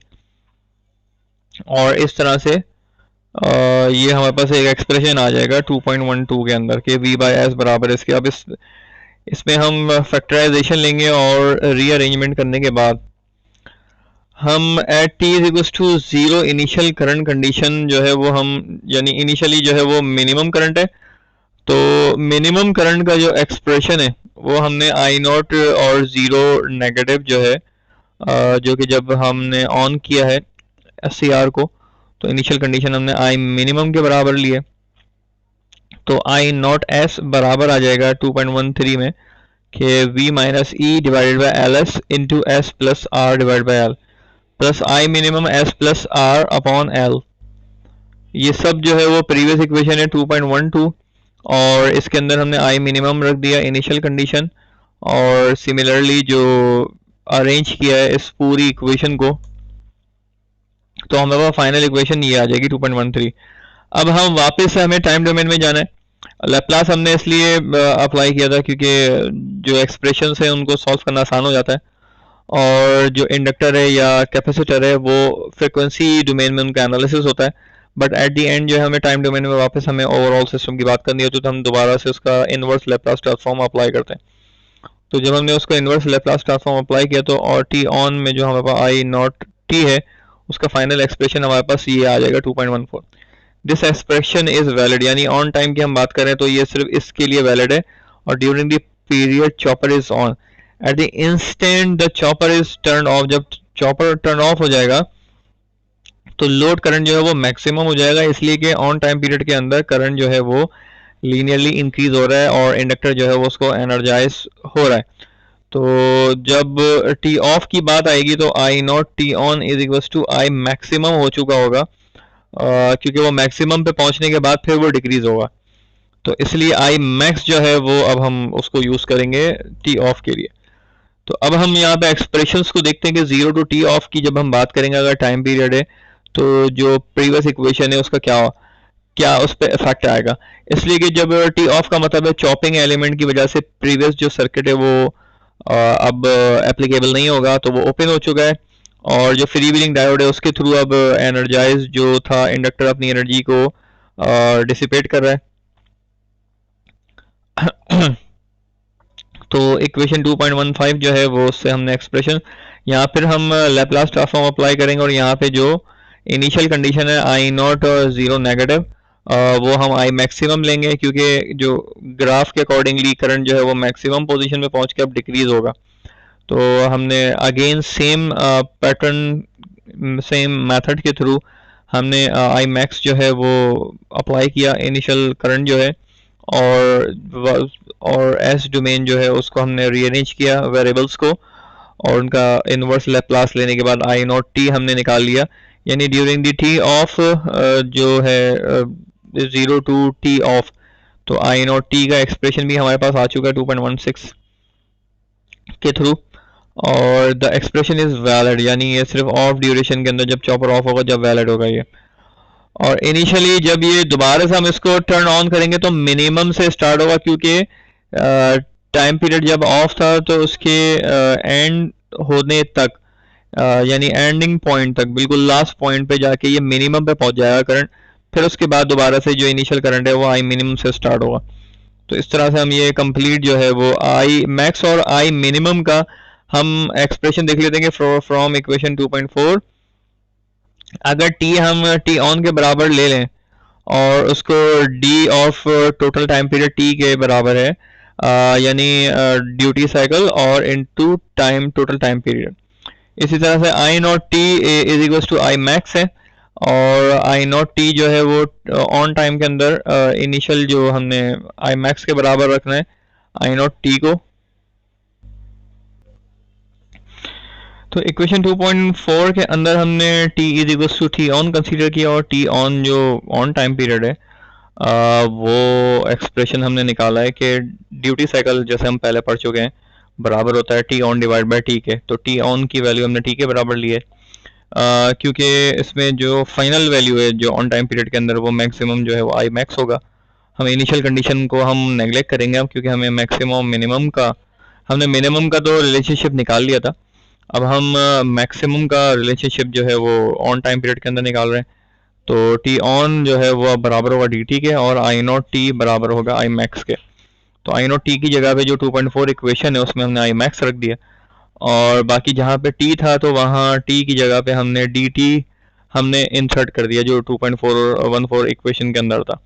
Speaker 1: और इस तरह से ये हमारे पास एक एक्सप्रेशन आ जाएगा 2.12 के अंदर के V/S बराबर इसके. अब इसमें हम फैक्टराइजेशन लेंगे और रीअरेंजमेंट करने के बाद हम at t is to 0 initial current condition जो है वो हम यानी इनिशियली जो है वो मिनिमम करंट है. तो मिनिमम करंट का जो एक्सप्रेशन है वो हमने I नॉट और 0 नेगेटिव जो है जो कि जब हमने ऑन किया है SCR को तो इनिशियल कंडीशन हमने I मिनिमम के बराबर लिए. तो I नॉट S बराबर आ जाएगा 2.13 में कि V-E divided by LS into S plus R divide by L plus I minimum S plus R upon L. ये सब जो है वो प्रीवियस इक्वेशन है 2.12 और इसके अंदर हमने I मिनिमम रख दिया इनिशियल कंडीशन और सिमिलरली जो अरेंज किया है इस पूरी इक्वेशन को तो हमारे पास फाइनल इक्वेशन ये आ जाएगी 2.13. अब हम वापस से हमें टाइम डोमेन में जाना है. लैप्लास हमने इसलिए अप्लाई किया था क्योंकि जो एक्सप्रेशन है उनको सॉल्व करना आसान हो जाता है और जो इंडक्टर है या कैपेसिटर है वो फ्रिक्वेंसी डोमेन में उनका एनालिसिस होता है। बट एट द एंड जो है हमें टाइम डोमेन में वापस हमें ओवरऑल सिस्टम की बात करनी होती है, तो हम दोबारा से उसका इनवर्स लैप्लास ट्रांसफॉर्म अप्लाई करते हैं। तो जब हमने उसको इनवर्स लैप्लास ट्रांसफॉर्म अप्लाई किया तो और टी ऑन में जो हमारे पास आई नॉट टी है उसका फाइनल एक्सप्रेशन हमारे पास ये आ जाएगा 2.14। दिस एक्सप्रेशन इज वैलिड, यानी ऑन टाइम की हम बात करें तो ये सिर्फ इसके लिए वैलिड है। और during the period chopper is on, at the instant the chopper is turn off, जब चॉपर टर्न ऑफ हो जाएगा तो लोड करंट जो है वो मैक्सिमम हो जाएगा, इसलिए कि ऑन टाइम पीरियड के अंदर करंट जो है वो लीनियरली इंक्रीज हो रहा है और इंडक्टर जो है वो उसको एनर्जाइज हो रहा है। तो जब टी ऑफ की बात आएगी तो I naught T on is equal to I maximum हो चुका होगा, क्योंकि वो मैक्सिमम पे पहुंचने के बाद फिर वो डिक्रीज होगा। तो इसलिए आई मैक्स जो है वो अब हम उसको यूज करेंगे टी ऑफ के लिए। तो अब हम यहाँ पे एक्सप्रेशंस को देखते हैं कि जीरो टू टी ऑफ की जब हम बात करेंगे अगर टाइम पीरियड है तो जो प्रीवियस इक्वेशन है उसका क्या क्या उस पर इफेक्ट आएगा। इसलिए कि जब टी ऑफ का मतलब है चॉपिंग एलिमेंट की वजह से प्रीवियस जो सर्किट है वो अब एप्लीकेबल नहीं होगा, तो वो ओपन हो चुका है और जो फ्री व्हीलिंग डायोड है उसके थ्रू अब एनर्जाइज जो था इंडक्टर अपनी एनर्जी को डिसिपेट कर रहा है। तो इक्वेशन 2.15 जो है वो उससे हमने एक्सप्रेशन यहाँ फिर हम लैप्लास ट्रांसफॉर्म अप्लाई करेंगे और यहाँ पे जो इनिशियल कंडीशन है आई नॉट जीरो नेगेटिव वो हम आई मैक्सिमम लेंगे, क्योंकि जो ग्राफ के अकॉर्डिंगली करंट जो है वो मैक्सिमम पोजीशन में पहुंच के अब डिक्रीज होगा। तो हमने again same pattern same method के थ्रू हमने आई मैक्स जो है वो अप्लाई किया इनिशियल करंट जो है, और एस डोमेन जो है उसको हमने रीअरेंज किया वेरिएबल्स को और उनका इनवर्स लैप्लास लेने के बाद आई नॉट टी हमने निकाल लिया, यानी ड्यूरिंग दी टी ऑफ जो है जीरो टू टी ऑफ, तो आई नॉट टी का एक्सप्रेशन भी हमारे पास आ चुका है 2.16 के थ्रू। और द एक्सप्रेशन इज वैलिड, यानी ये सिर्फ ऑफ ड्यूरेशन के अंदर जब चॉपर ऑफ होगा जब वैलिड होगा ये। और इनिशियली जब ये दोबारा से हम इसको टर्न ऑन करेंगे तो मिनिमम से स्टार्ट होगा, क्योंकि टाइम पीरियड जब ऑफ था तो उसके एंड होने तक यानी एंडिंग पॉइंट तक बिल्कुल लास्ट पॉइंट पे जाके ये मिनिमम पे पहुंच जाएगा करंट, फिर उसके बाद दोबारा से जो इनिशियल करंट है वो आई मिनिमम से स्टार्ट होगा। तो इस तरह से हम ये कंप्लीट जो है वो आई मैक्स और आई मिनिमम का हम एक्सप्रेशन देख लेते हैं कि फ्रॉम इक्वेशन 2.4 अगर टी हम टी ऑन के बराबर ले लें और उसको D of total time period T के बराबर है, यानी ड्यूटी साइकिल और into time total time period. इसी तरह से I naught T is equal to I max है और आई नॉट टी जो है वो ऑन टाइम के अंदर इनिशियल जो हमने आई मैक्स के बराबर रखना है आई नॉट टी को। तो इक्वेशन 2.4 के अंदर हमने t is equal to T on consider किया और टी ऑन जो ऑन टाइम पीरियड है वो एक्सप्रेशन हमने निकाला है कि ड्यूटी साइकिल जैसे हम पहले पढ़ चुके हैं बराबर होता है T on divide by T के। तो टी ऑन की वैल्यू हमने टी के बराबर ली है, क्योंकि इसमें जो फाइनल वैल्यू है जो ऑन टाइम पीरियड के अंदर वो मैक्सिमम जो है वो आई मैक्स होगा। हम इनिशियल कंडीशन को हम नेगलेक्ट करेंगे अब, क्योंकि हमें मैक्सिमम मिनिमम का हमने मिनिमम का तो रिलेशनशिप निकाल लिया था, अब हम मैक्सिमम का रिलेशनशिप जो है वो ऑन टाइम पीरियड के अंदर निकाल रहे हैं। तो टी ऑन जो है वो बराबर होगा डी टी के और आई नॉट टी बराबर होगा आई मैक्स के। तो आई नॉट टी की जगह पे जो 2.4 इक्वेशन है उसमें हमने आई मैक्स रख दिया और बाकी जहाँ पे टी था तो वहाँ टी की जगह पे हमने डी टी हमने इंसर्ट कर दिया जो 2.414 इक्वेशन के अंदर था।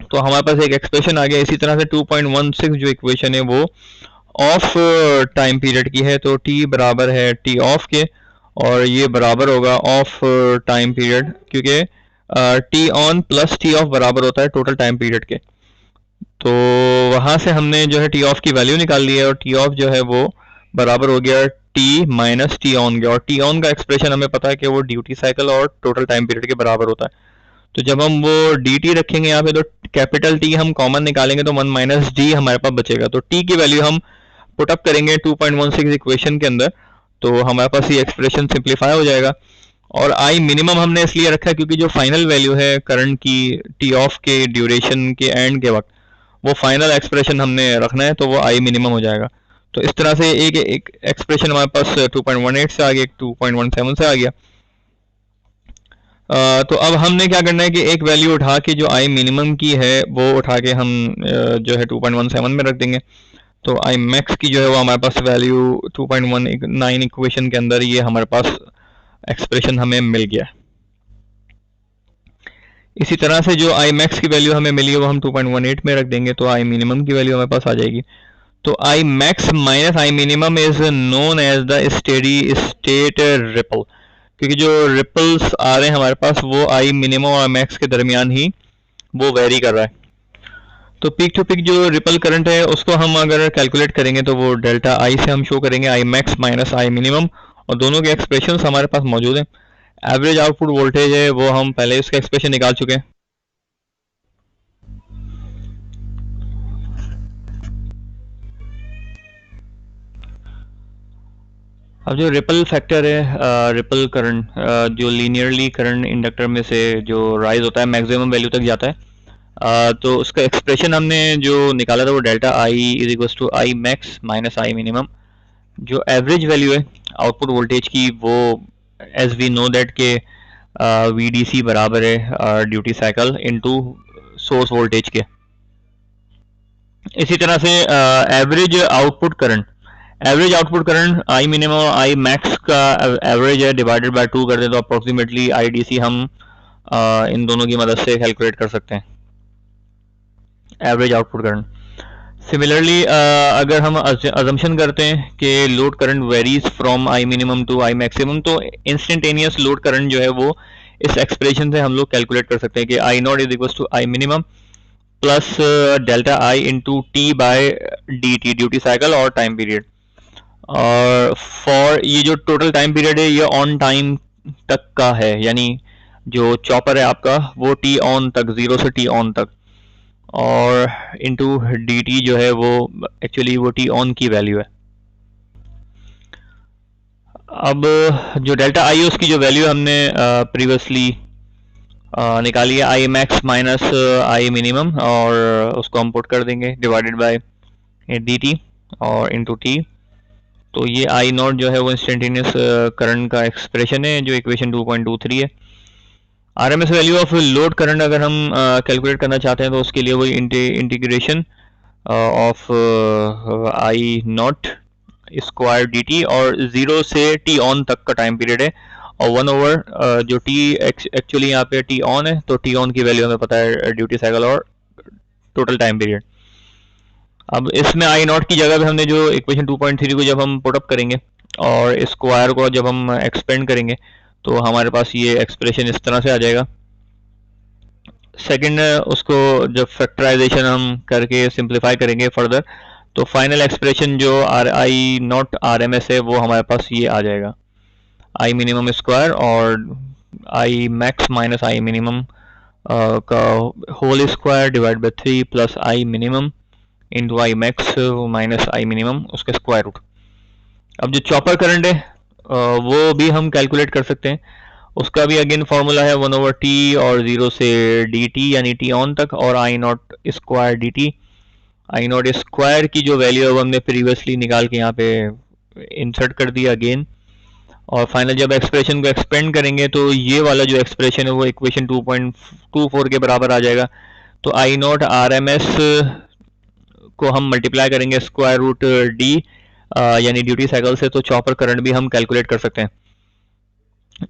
Speaker 1: तो हमारे पास एक एक्सप्रेशन आ गया। इसी तरह से 2.16 जो इक्वेशन है वो ऑफ टाइम पीरियड की है, तो t बराबर है टी ऑफ के और ये बराबर होगा ऑफ टाइम पीरियड, क्योंकि T on plus T of बराबर होता है टोटल टाइम पीरियड के। तो वहां से हमने जो है टी ऑफ की वैल्यू निकाल ली है और टी ऑफ जो है वो बराबर हो गया टी माइनस टी ऑन के। और टी ऑन का एक्सप्रेशन हमें पता है कि वो ड्यूटी साइकिल और टोटल टाइम पीरियड के बराबर होता है। तो जब हम वो डी टी रखेंगे यहाँ पे तो कैपिटल टी हम कॉमन निकालेंगे तो 1 माइनस डी हमारे पास बचेगा। तो टी की वैल्यू हम पुट अप करेंगे 2.16 इक्वेशन के अंदर, तो हमारे पास ये एक्सप्रेशन सिंप्लीफाई हो जाएगा। और आई मिनिमम हमने इसलिए रखा है क्योंकि जो फाइनल वैल्यू है करंट की टी ऑफ के ड्यूरेशन के एंड के वक्त वो फाइनल एक्सप्रेशन हमने रखना है, तो वो आई मिनिमम हो जाएगा। तो इस तरह से एक एक एक्सप्रेशन हमारे पास 2.18 से आ गया, 2.17 से आ गया। तो अब हमने क्या करना है कि एक वैल्यू उठा के जो आई मिनिमम की है वो उठा के हम जो है 2.17 में रख देंगे। तो आई मैक्स की जो है वो हमारे पास वैल्यू 2.19 इक्वेशन के अंदर ये हमारे पास एक्सप्रेशन हमें मिल गया। इसी तरह से जो आई मैक्स की वैल्यू हमें मिली है वो हम 2.18 में रख देंगे, तो आई मिनिमम की वैल्यू हमारे पास आ जाएगी। तो I max minus I minimum is known as the steady state ripple, क्योंकि जो रिपल्स आ रहे हैं हमारे पास वो आई मिनिमम और मैक्स के दरमियान ही वो वेरी कर रहा है। तो पीक टू पीक जो रिपल करंट है उसको हम अगर कैलकुलेट करेंगे तो वो डेल्टा आई से हम शो करेंगे, आई मैक्स माइनस आई मिनिमम, और दोनों के एक्सप्रेशन हमारे पास मौजूद हैं। एवरेज आउटपुट वोल्टेज है वो हम पहले इसका एक्सप्रेशन निकाल चुके हैं। अब जो रिपल फैक्टर है, रिपल करंट जो लीनियरली करंट इंडक्टर में से जो राइज होता है मैक्सिमम वैल्यू तक जाता है, तो उसका एक्सप्रेशन हमने जो निकाला था वो delta I is equal to I max minus I minimum. जो एवरेज वैल्यू है आउटपुट वोल्टेज की वो एज वी नो दैट के वी डी सी बराबर है duty cycle into source voltage के। इसी तरह से average output current I minimum और आई मैक्स का एवरेज है डिवाइडेड बाय 2 कर दें तो अप्रोक्सीमेटली आई डी सी हम इन दोनों की मदद से कैलकुलेट कर सकते हैं, एवरेज आउटपुट करंट। सिमिलरली अगर हम अजम्पशन करते हैं कि load current varies from I minimum to I maximum, तो इंस्टेंटेनियस लोड करंट जो है वो इस एक्सप्रेशन से हम लोग कैलकुलेट कर सकते हैं कि I not is equal to I minimum plus delta I into T by D T, duty cycle और टाइम पीरियड। और फॉर ये जो टोटल टाइम पीरियड है ये ऑन टाइम तक का है, यानी जो चॉपर है आपका वो टी ऑन तक, 0 से टी ऑन तक, और इंटू डी टी जो है वो एक्चुअली वो टी ऑन की वैल्यू है। अब जो डेल्टा आई है उसकी जो वैल्यू हमने प्रीवियसली निकाली है आई मैक्स माइनस आई मिनिमम, और उसको हम पुट कर देंगे डिवाइडेड बाय डी टी और इंटू टी। तो ये आई नॉट जो है वो इंस्टेंटेनियस करंट का एक्सप्रेशन है जो इक्वेशन 2.23 है। RMS value of load current अगर हम कैलकुलेट करना चाहते हैं तो उसके लिए वही integration of I naught square D T, और 0 से टी ऑन तक का टाइम पीरियड है, और 1 ओवर जो टी एक्चुअली यहाँ पे टी ऑन है तो टी ऑन की वैल्यू हमें पता है ड्यूटी साइकिल और टोटल टाइम पीरियड। अब इसमें आई नॉट की जगह पे हमने जो इक्वेशन 2.3 को जब हम पुटअप करेंगे और स्क्वायर को जब हम एक्सपेंड करेंगे तो हमारे पास ये एक्सप्रेशन इस तरह से आ जाएगा। सेकंड उसको जब फैक्टराइजेशन हम करके सिंप्लीफाई करेंगे फर्दर तो फाइनल एक्सप्रेशन जो R I not R M S है वो हमारे पास ये आ जाएगा, आई मिनिमम स्क्वायर और I max minus I minimum का whole square divide by 3 plus I minimum into I max minus I minimum उसका स्क्वायर रूट। अब जो चॉपर करंट है वो भी हम कैलकुलेट कर सकते हैं, उसका भी अगेन फॉर्मूला है 1 ओवर टी और 0 से डी टी यानी टी ऑन तक, और I naught square D T. I naught square की जो वैल्यू है वो हमने प्रीवियसली निकाल के यहाँ पे इंसर्ट कर दिया अगेन, और फाइनल जब एक्सप्रेशन को एक्सपेंड करेंगे तो ये वाला जो एक्सप्रेशन है वो इक्वेशन 2.24 के बराबर आ जाएगा। तो I not R M S को हम मल्टीप्लाई करेंगे स्क्वायर रूट डी यानी ड्यूटी साइकिल से, तो चॉपर करंट भी हम कैलकुलेट कर सकते हैं।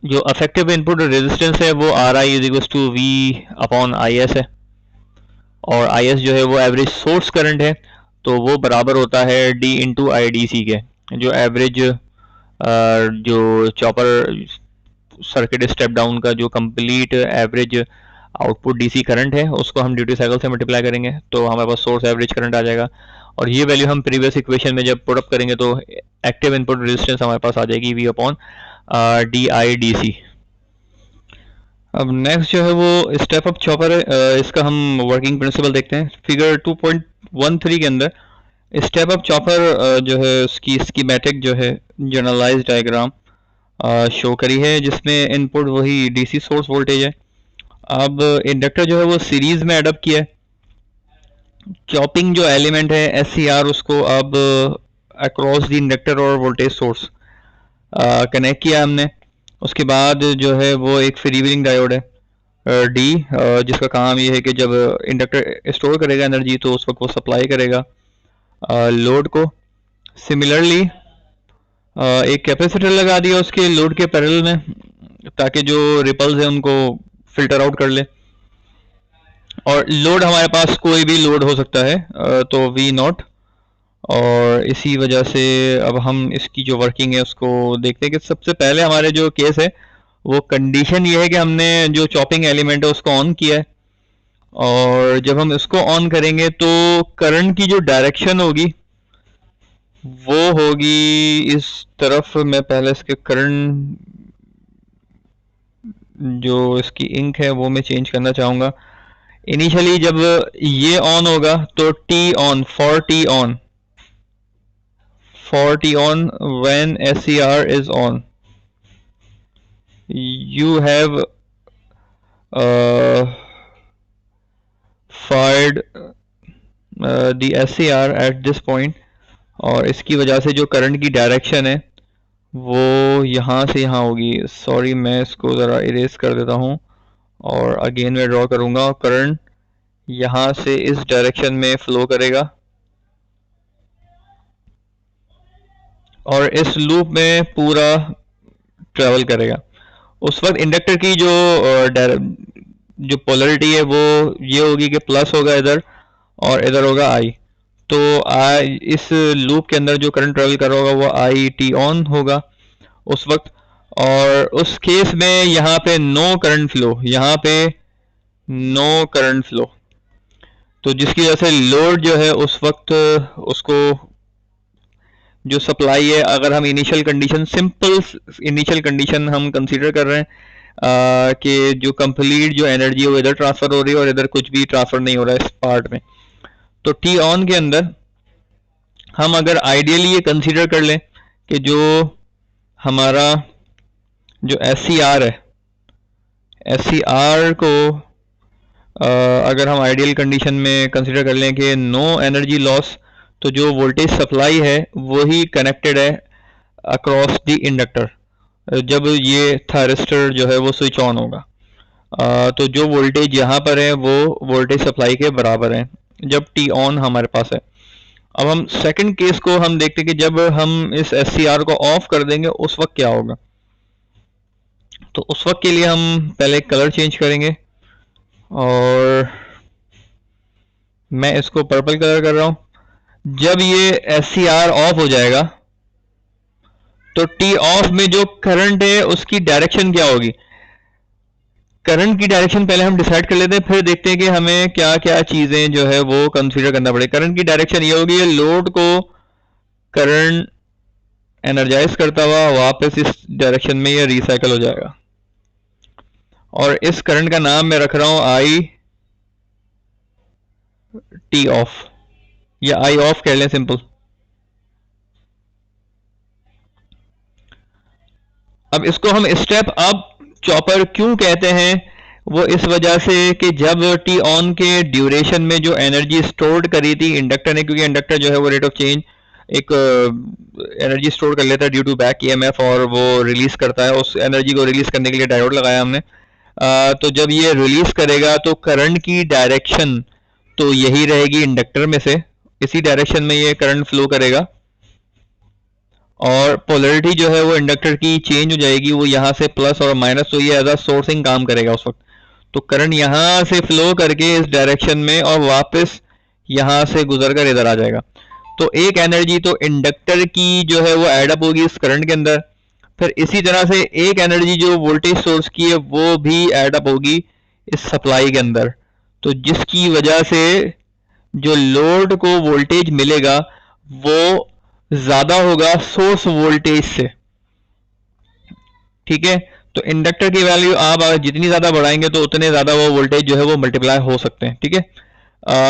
Speaker 1: जो अफेक्टिव इनपुट रेजिस्टेंस है वो R I is equal to V upon I S है, और आई एस जो है वो एवरेज सोर्स करंट है तो वो बराबर होता है D into I D C के। जो एवरेज जो चॉपर सर्किट स्टेप डाउन का जो complete average output DC current है उसको हम ड्यूटी साइकिल से मल्टीप्लाई करेंगे तो हमारे पास सोर्स एवरेज करंट आ जाएगा, और ये वैल्यू हम प्रीवियस इक्वेशन में जब पुट अप करेंगे तो एक्टिव इनपुट रेजिस्टेंस हमारे पास आ जाएगी V upon D I D C. अब नेक्स्ट जो है वो स्टेप अप चॉपर है, इसका हम वर्किंग प्रिंसिपल देखते हैं। फिगर 2.13 के अंदर स्टेप अप चॉपर जो है उसकी स्कीमेटिक जो है जनरलाइज डायग्राम शो करी है जिसमें इनपुट वही डीसी सोर्स वोल्टेज है। अब इंडक्टर जो है वो सीरीज में एडअप किया है। चॉपिंग जो एलिमेंट है एस सी आर उसको अब अक्रॉस द इंडक्टर और वोल्टेज सोर्स कनेक्ट किया हमने। उसके बाद जो है वो एक फ्री व्हीलिंग डायोड है डी, जिसका काम ये है कि जब इंडक्टर स्टोर करेगा एनर्जी तो उस वक्त वो सप्लाई करेगा लोड को। सिमिलरली एक कैपेसिटर लगा दिया उसके लोड के पैरेलल में, ताकि जो रिपल्स है उनको फिल्टर आउट कर ले। और लोड हमारे पास कोई भी लोड हो सकता है, तो वी नॉट। और इसी वजह से अब हम इसकी जो वर्किंग है उसको देखते हैं कि सबसे पहले हमारे जो केस है वो कंडीशन ये है कि हमने जो चॉपिंग एलिमेंट है उसको ऑन किया है, और जब हम इसको ऑन करेंगे तो करंट की जो डायरेक्शन होगी वो होगी इस तरफ। मैं पहले इसके करंट जो इसकी इंक है वो मैं चेंज करना चाहूँगा। इनिशियली जब ये ऑन होगा तो T on, for T on when SCR is on, you have fired the SCR at this point, और इसकी वजह से जो करंट की डायरेक्शन है वो यहाँ से यहाँ होगी। सॉरी, मैं इसको ज़रा इरेज कर देता हूँ और अगेन मैं ड्रॉ करूँगा, और करंट यहाँ से इस डायरेक्शन में फ्लो करेगा और इस लूप में पूरा ट्रेवल करेगा। उस वक्त इंडक्टर की जो पोलरिटी है वो ये होगी कि प्लस होगा इधर और इधर होगा आई। तो आई इस लूप के अंदर जो करंट ट्रेवल कर रहा होगा वो आई टी ऑन होगा उस वक्त। और उस केस में यहाँ पे नो करंट फ्लो, यहाँ पे नो करंट फ्लो, तो जिसकी वजह से लोड जो है उस वक्त उसको जो सप्लाई है, अगर हम initial condition, simple initial condition हम कंसीडर कर रहे हैं कि जो कंप्लीट जो एनर्जी है वो इधर ट्रांसफर हो रही है और इधर कुछ भी ट्रांसफर नहीं हो रहा है इस पार्ट में, तो टी ऑन के अंदर हम अगर आइडियली ये कंसीडर कर लें कि जो हमारा जो SCR है, SCR को अगर हम आइडियल कंडीशन में कंसीडर कर लें कि नो एनर्जी लॉस, तो जो वोल्टेज सप्लाई है वही कनेक्टेड है अक्रॉस द इंडक्टर जब ये थायरिस्टर जो है वो स्विच ऑन होगा। तो जो वोल्टेज यहाँ पर है वो वोल्टेज सप्लाई के बराबर है जब टी ऑन हमारे पास है। अब हम सेकंड केस को हम देखते हैं कि जब हम इस SCR को ऑफ कर देंगे उस वक्त क्या होगा। तो उस वक्त के लिए हम पहले कलर चेंज करेंगे, और मैं इसको पर्पल कलर कर रहा हूं। जब ये SCR ऑफ हो जाएगा तो टी ऑफ में जो करंट है उसकी डायरेक्शन क्या होगी। करंट की डायरेक्शन पहले हम डिसाइड कर लेते हैं, फिर देखते हैं कि हमें क्या क्या चीजें जो है वो कंसीडर करना पड़ेगा। करंट की डायरेक्शन ये होगी, लोड को करंट एनर्जाइज करता हुआ वापस इस डायरेक्शन में ये रिसाइकल हो जाएगा, और इस करंट का नाम मैं रख रहा हूं आई टी ऑफ, या आई ऑफ कह लें सिंपल। अब इसको हम स्टेप अप चॉपर क्यों कहते हैं, वो इस वजह से कि जब टी ऑन के ड्यूरेशन में जो एनर्जी स्टोर्ड करी थी इंडक्टर ने, क्योंकि इंडक्टर जो है वो रेट ऑफ चेंज एक एनर्जी स्टोर कर लेता है ड्यू टू बैक EMF, और वो रिलीज करता है। उस एनर्जी को रिलीज करने के लिए डायोड लगाया हमने। तो जब ये रिलीज करेगा तो करंट की डायरेक्शन तो यही रहेगी इंडक्टर में से, इसी डायरेक्शन में ये करंट फ्लो करेगा, और पोलरिटी जो है वो इंडक्टर की चेंज हो जाएगी, वो यहाँ से प्लस और माइनस, तो ये एज अ सोर्सिंग काम करेगा उस वक्त। तो करंट यहाँ से फ्लो करके इस डायरेक्शन में और वापस यहाँ से गुजर कर इधर आ जाएगा। तो एक एनर्जी तो इंडक्टर की जो है वो एडअप होगी इस करंट के अंदर, फिर इसी तरह से एक एनर्जी जो वोल्टेज सोर्स की है वो भी एडअप होगी इस सप्लाई के अंदर। तो जिसकी वजह से जो लोड को वोल्टेज मिलेगा वो ज्यादा होगा सोर्स वोल्टेज से, ठीक है। तो इंडक्टर की वैल्यू आप जितनी ज्यादा बढ़ाएंगे तो उतने ज्यादा वो वोल्टेज जो है वो मल्टीप्लाई हो सकते हैं, ठीक है।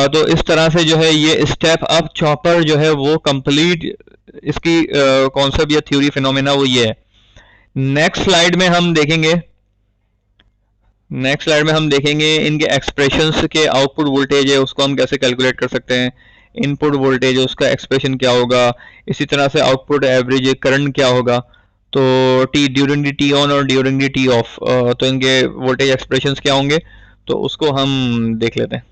Speaker 1: तो इस तरह से जो है ये स्टेप अप चॉपर जो है वो कंप्लीट इसकी कॉन्सेप्ट या थ्योरी फिनोमेना वो ये है। नेक्स्ट स्लाइड में हम देखेंगे इनके एक्सप्रेशंस के आउटपुट वोल्टेज है उसको हम कैसे कैलकुलेट कर सकते हैं, इनपुट वोल्टेज उसका एक्सप्रेशन क्या होगा, इसी तरह से आउटपुट एवरेज करंट क्या होगा। तो T during the T on और ड्यूरिंग दी टी ऑफ, तो इनके वोल्टेज एक्सप्रेशंस क्या होंगे, तो उसको हम देख लेते हैं।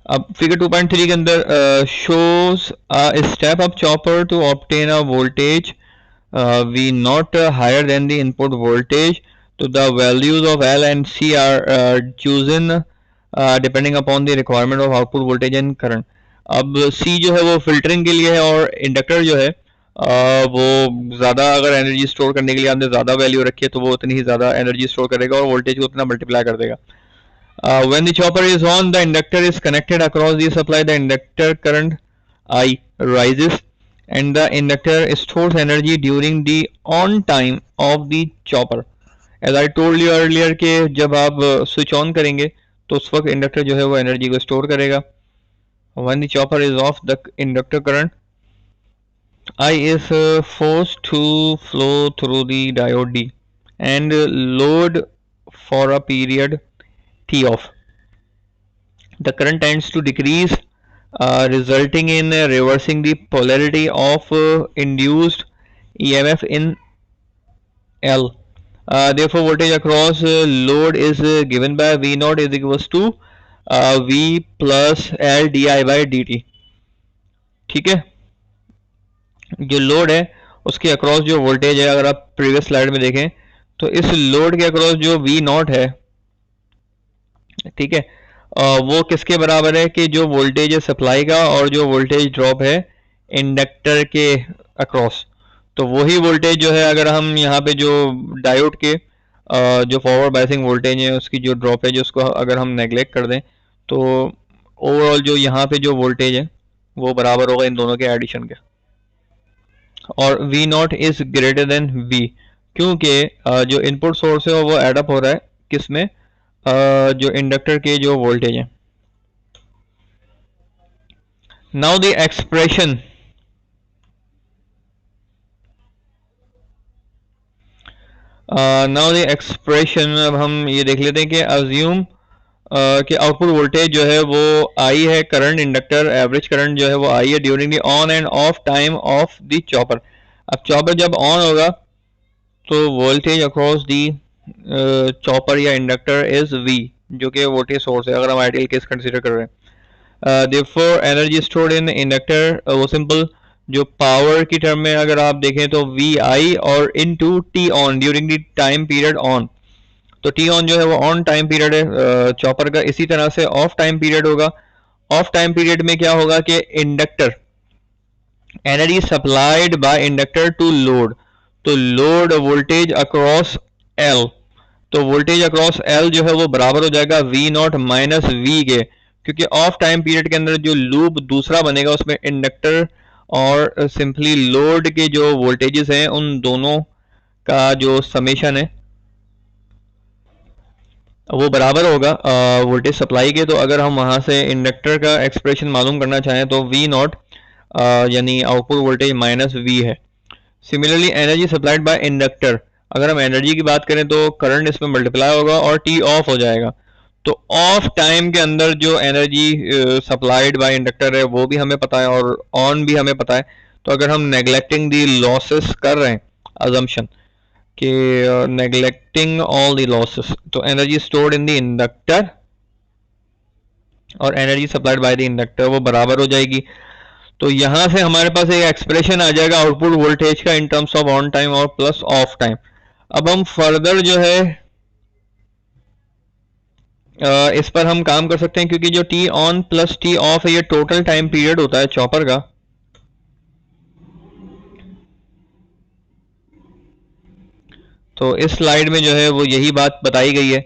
Speaker 1: अब फिगर 2.3 के अंदर shows a step up chopper to obtain a voltage V not higher than the input voltage. So the values of L and C are chosen depending upon the requirement of output voltage and current. अब C जो है वो फिल्टरिंग के लिए है और इंडक्टर जो है वो ज़्यादा अगर एनर्जी स्टोर करने के लिए आपने ज़्यादा वैल्यू रखी है तो वो उतनी ही ज़्यादा एनर्जी स्टोर करेगा और वोल्टेज को उतना मल्टीप्लाई कर देगा। When the chopper is on, the inductor is connected across the supply. The inductor current I rises and the inductor stores energy during the on time of the chopper. As I told you earlier कि जब आप स्विच ऑन करेंगे तो उस वक्त इंडक्टर जो है वो एनर्जी को स्टोर करेगा। When the chopper is off, the inductor current I is forced to flow through the diode D and load for a period T off. The current tends to decrease, resulting in reversing the polarity of induced EMF in L. Therefore, voltage across load is given by V naught is equals to V plus L di by dt। ठीक है, जो लोड है उसके अक्रॉस जो वोल्टेज है, अगर आप प्रीवियस स्लाइड में देखें तो इस लोड के अक्रॉस जो V नॉट है, ठीक है, वो किसके बराबर है कि जो वोल्टेज है सप्लाई का और जो वोल्टेज ड्रॉप है इंडक्टर के अक्रॉस। तो वही वोल्टेज जो है अगर हम यहाँ पे जो डायोड के जो फॉरवर्ड बायसिंग वोल्टेज है उसकी जो ड्रॉप है जो उसको अगर हम नेगलेक्ट कर दें तो ओवरऑल जो यहाँ पे जो वोल्टेज है वो बराबर होगा इन दोनों के एडिशन के। और V not is greater than V क्योंकि जो इनपुट सोर्स है वो एडअप हो रहा है किस में, जो इंडक्टर के जो वोल्टेज है। Now the expression now the expression, अब हम ये देख लेते हैं कि अज्यूम कि आउटपुट वोल्टेज जो है वो आई है, करंट इंडक्टर एवरेज करंट जो है वो आई है during the on end of time of the chopper. अब चॉपर जब ऑन होगा तो वोल्टेज अक्रॉस दी चॉपर या इंडक्टर इज V, जो कि वोल्टेज सोर्स है अगर हम आइडियल केस कंसीडर कर रहे हैं। Therefore energy stored in inductor वो सिंपल जो पावर की टर्म में अगर आप देखें तो VI और into T on during the time period on. तो टी ऑन जो है वो ऑन टाइम पीरियड है चॉपर का। इसी तरह से ऑफ टाइम पीरियड होगा। ऑफ टाइम पीरियड में क्या होगा कि inductor energy supplied by inductor to load, तो लोड वोल्टेज अक्रॉस L, तो वोल्टेज अक्रॉस L जो है वो बराबर हो जाएगा V नॉट माइनस V के, क्योंकि ऑफ टाइम पीरियड के अंदर जो लूप दूसरा बनेगा उसमें इंडक्टर और सिंपली लोड के जो वोल्टेजेस हैं उन दोनों का जो समेशन है वो बराबर होगा वोल्टेज सप्लाई के। तो अगर हम वहाँ से इंडक्टर का एक्सप्रेशन मालूम करना चाहें तो V नॉट यानी आउटपुट वोल्टेज माइनस V है। Similarly energy supplied by inductor, अगर हम एनर्जी की बात करें तो करंट इसमें मल्टीप्लाई होगा और टी ऑफ हो जाएगा। तो ऑफ टाइम के अंदर जो एनर्जी सप्लाइड बाय इंडक्टर है वो भी हमें पता है और ऑन भी हमें पता है। तो अगर हम नेग्लेक्टिंग दी लॉसेस कर रहे हैं अजम्पशन कि नेग्लेक्टिंग ऑल द लॉसेस, तो energy stored in the inductor और energy supplied by the inductor वो बराबर हो जाएगी। तो यहां से हमारे पास एक एक्सप्रेशन आ जाएगा आउटपुट वोल्टेज का in terms of on time और प्लस ऑफ टाइम। अब हम फर्दर जो है इस पर हम काम कर सकते हैं क्योंकि जो T on plus T of है ये टोटल टाइम पीरियड होता है चॉपर का। तो इस स्लाइड में जो है वो यही बात बताई गई है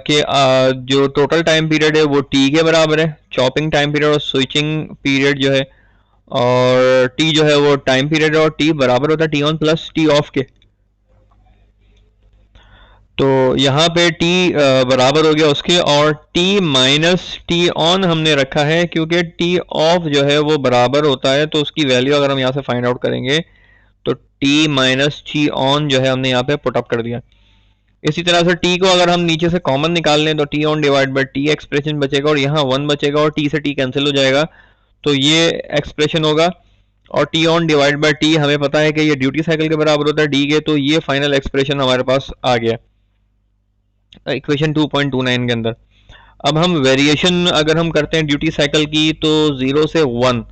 Speaker 1: कि जो टोटल टाइम पीरियड है वो टी के बराबर है, चॉपिंग टाइम पीरियड और स्विचिंग पीरियड जो है, और टी जो है वो टाइम पीरियड और टी बराबर होता है T on plus T of के। तो यहाँ पे टी बराबर हो गया उसके और टी माइनस टी ऑन हमने रखा है क्योंकि टी ऑफ जो है वो बराबर होता है, तो उसकी वैल्यू अगर हम यहाँ से फाइंड आउट करेंगे तो टी माइनस टी ऑन जो है हमने यहाँ पे पुट अप कर दिया। इसी तरह से टी को अगर हम नीचे से कॉमन निकाल लें तो T on divide by T expression बचेगा और यहाँ 1 बचेगा और टी से टी कैंसिल हो जाएगा, तो ये एक्सप्रेशन होगा। और T on divide by T हमें पता है कि ये ड्यूटी साइकिल के बराबर होता है डी के, तो ये फाइनल एक्सप्रेशन हमारे पास आ गया इक्वेशन 2.29 के अंदर। अब हम वेरिएशन अगर हम करते हैं ड्यूटी साइकिल की तो 0 से 1,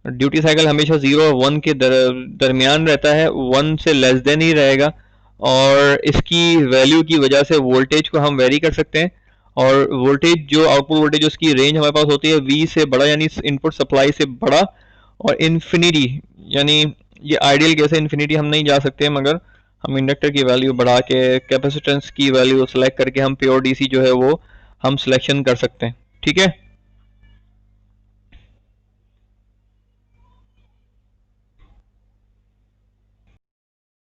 Speaker 1: ड्यूटी साइकिल हमेशा 0 और 1 के दरमियान रहता है, 1 से लेस देन ही रहेगा। और इसकी वैल्यू की वजह से वोल्टेज को हम वेरी कर सकते हैं, और वोल्टेज जो आउटपुट वोल्टेज उसकी रेंज हमारे पास होती है V से बड़ा यानी इनपुट सप्लाई से बड़ा, और इन्फिनिटी यानी ये आइडियल केस है, इन्फिनिटी हम नहीं जा सकते, मगर हम इंडक्टर की वैल्यू बढ़ा के कैपेसिटेंस की वैल्यू सेलेक्ट करके हम प्योर डीसी जो है वो हम सिलेक्शन कर सकते हैं। ठीक है।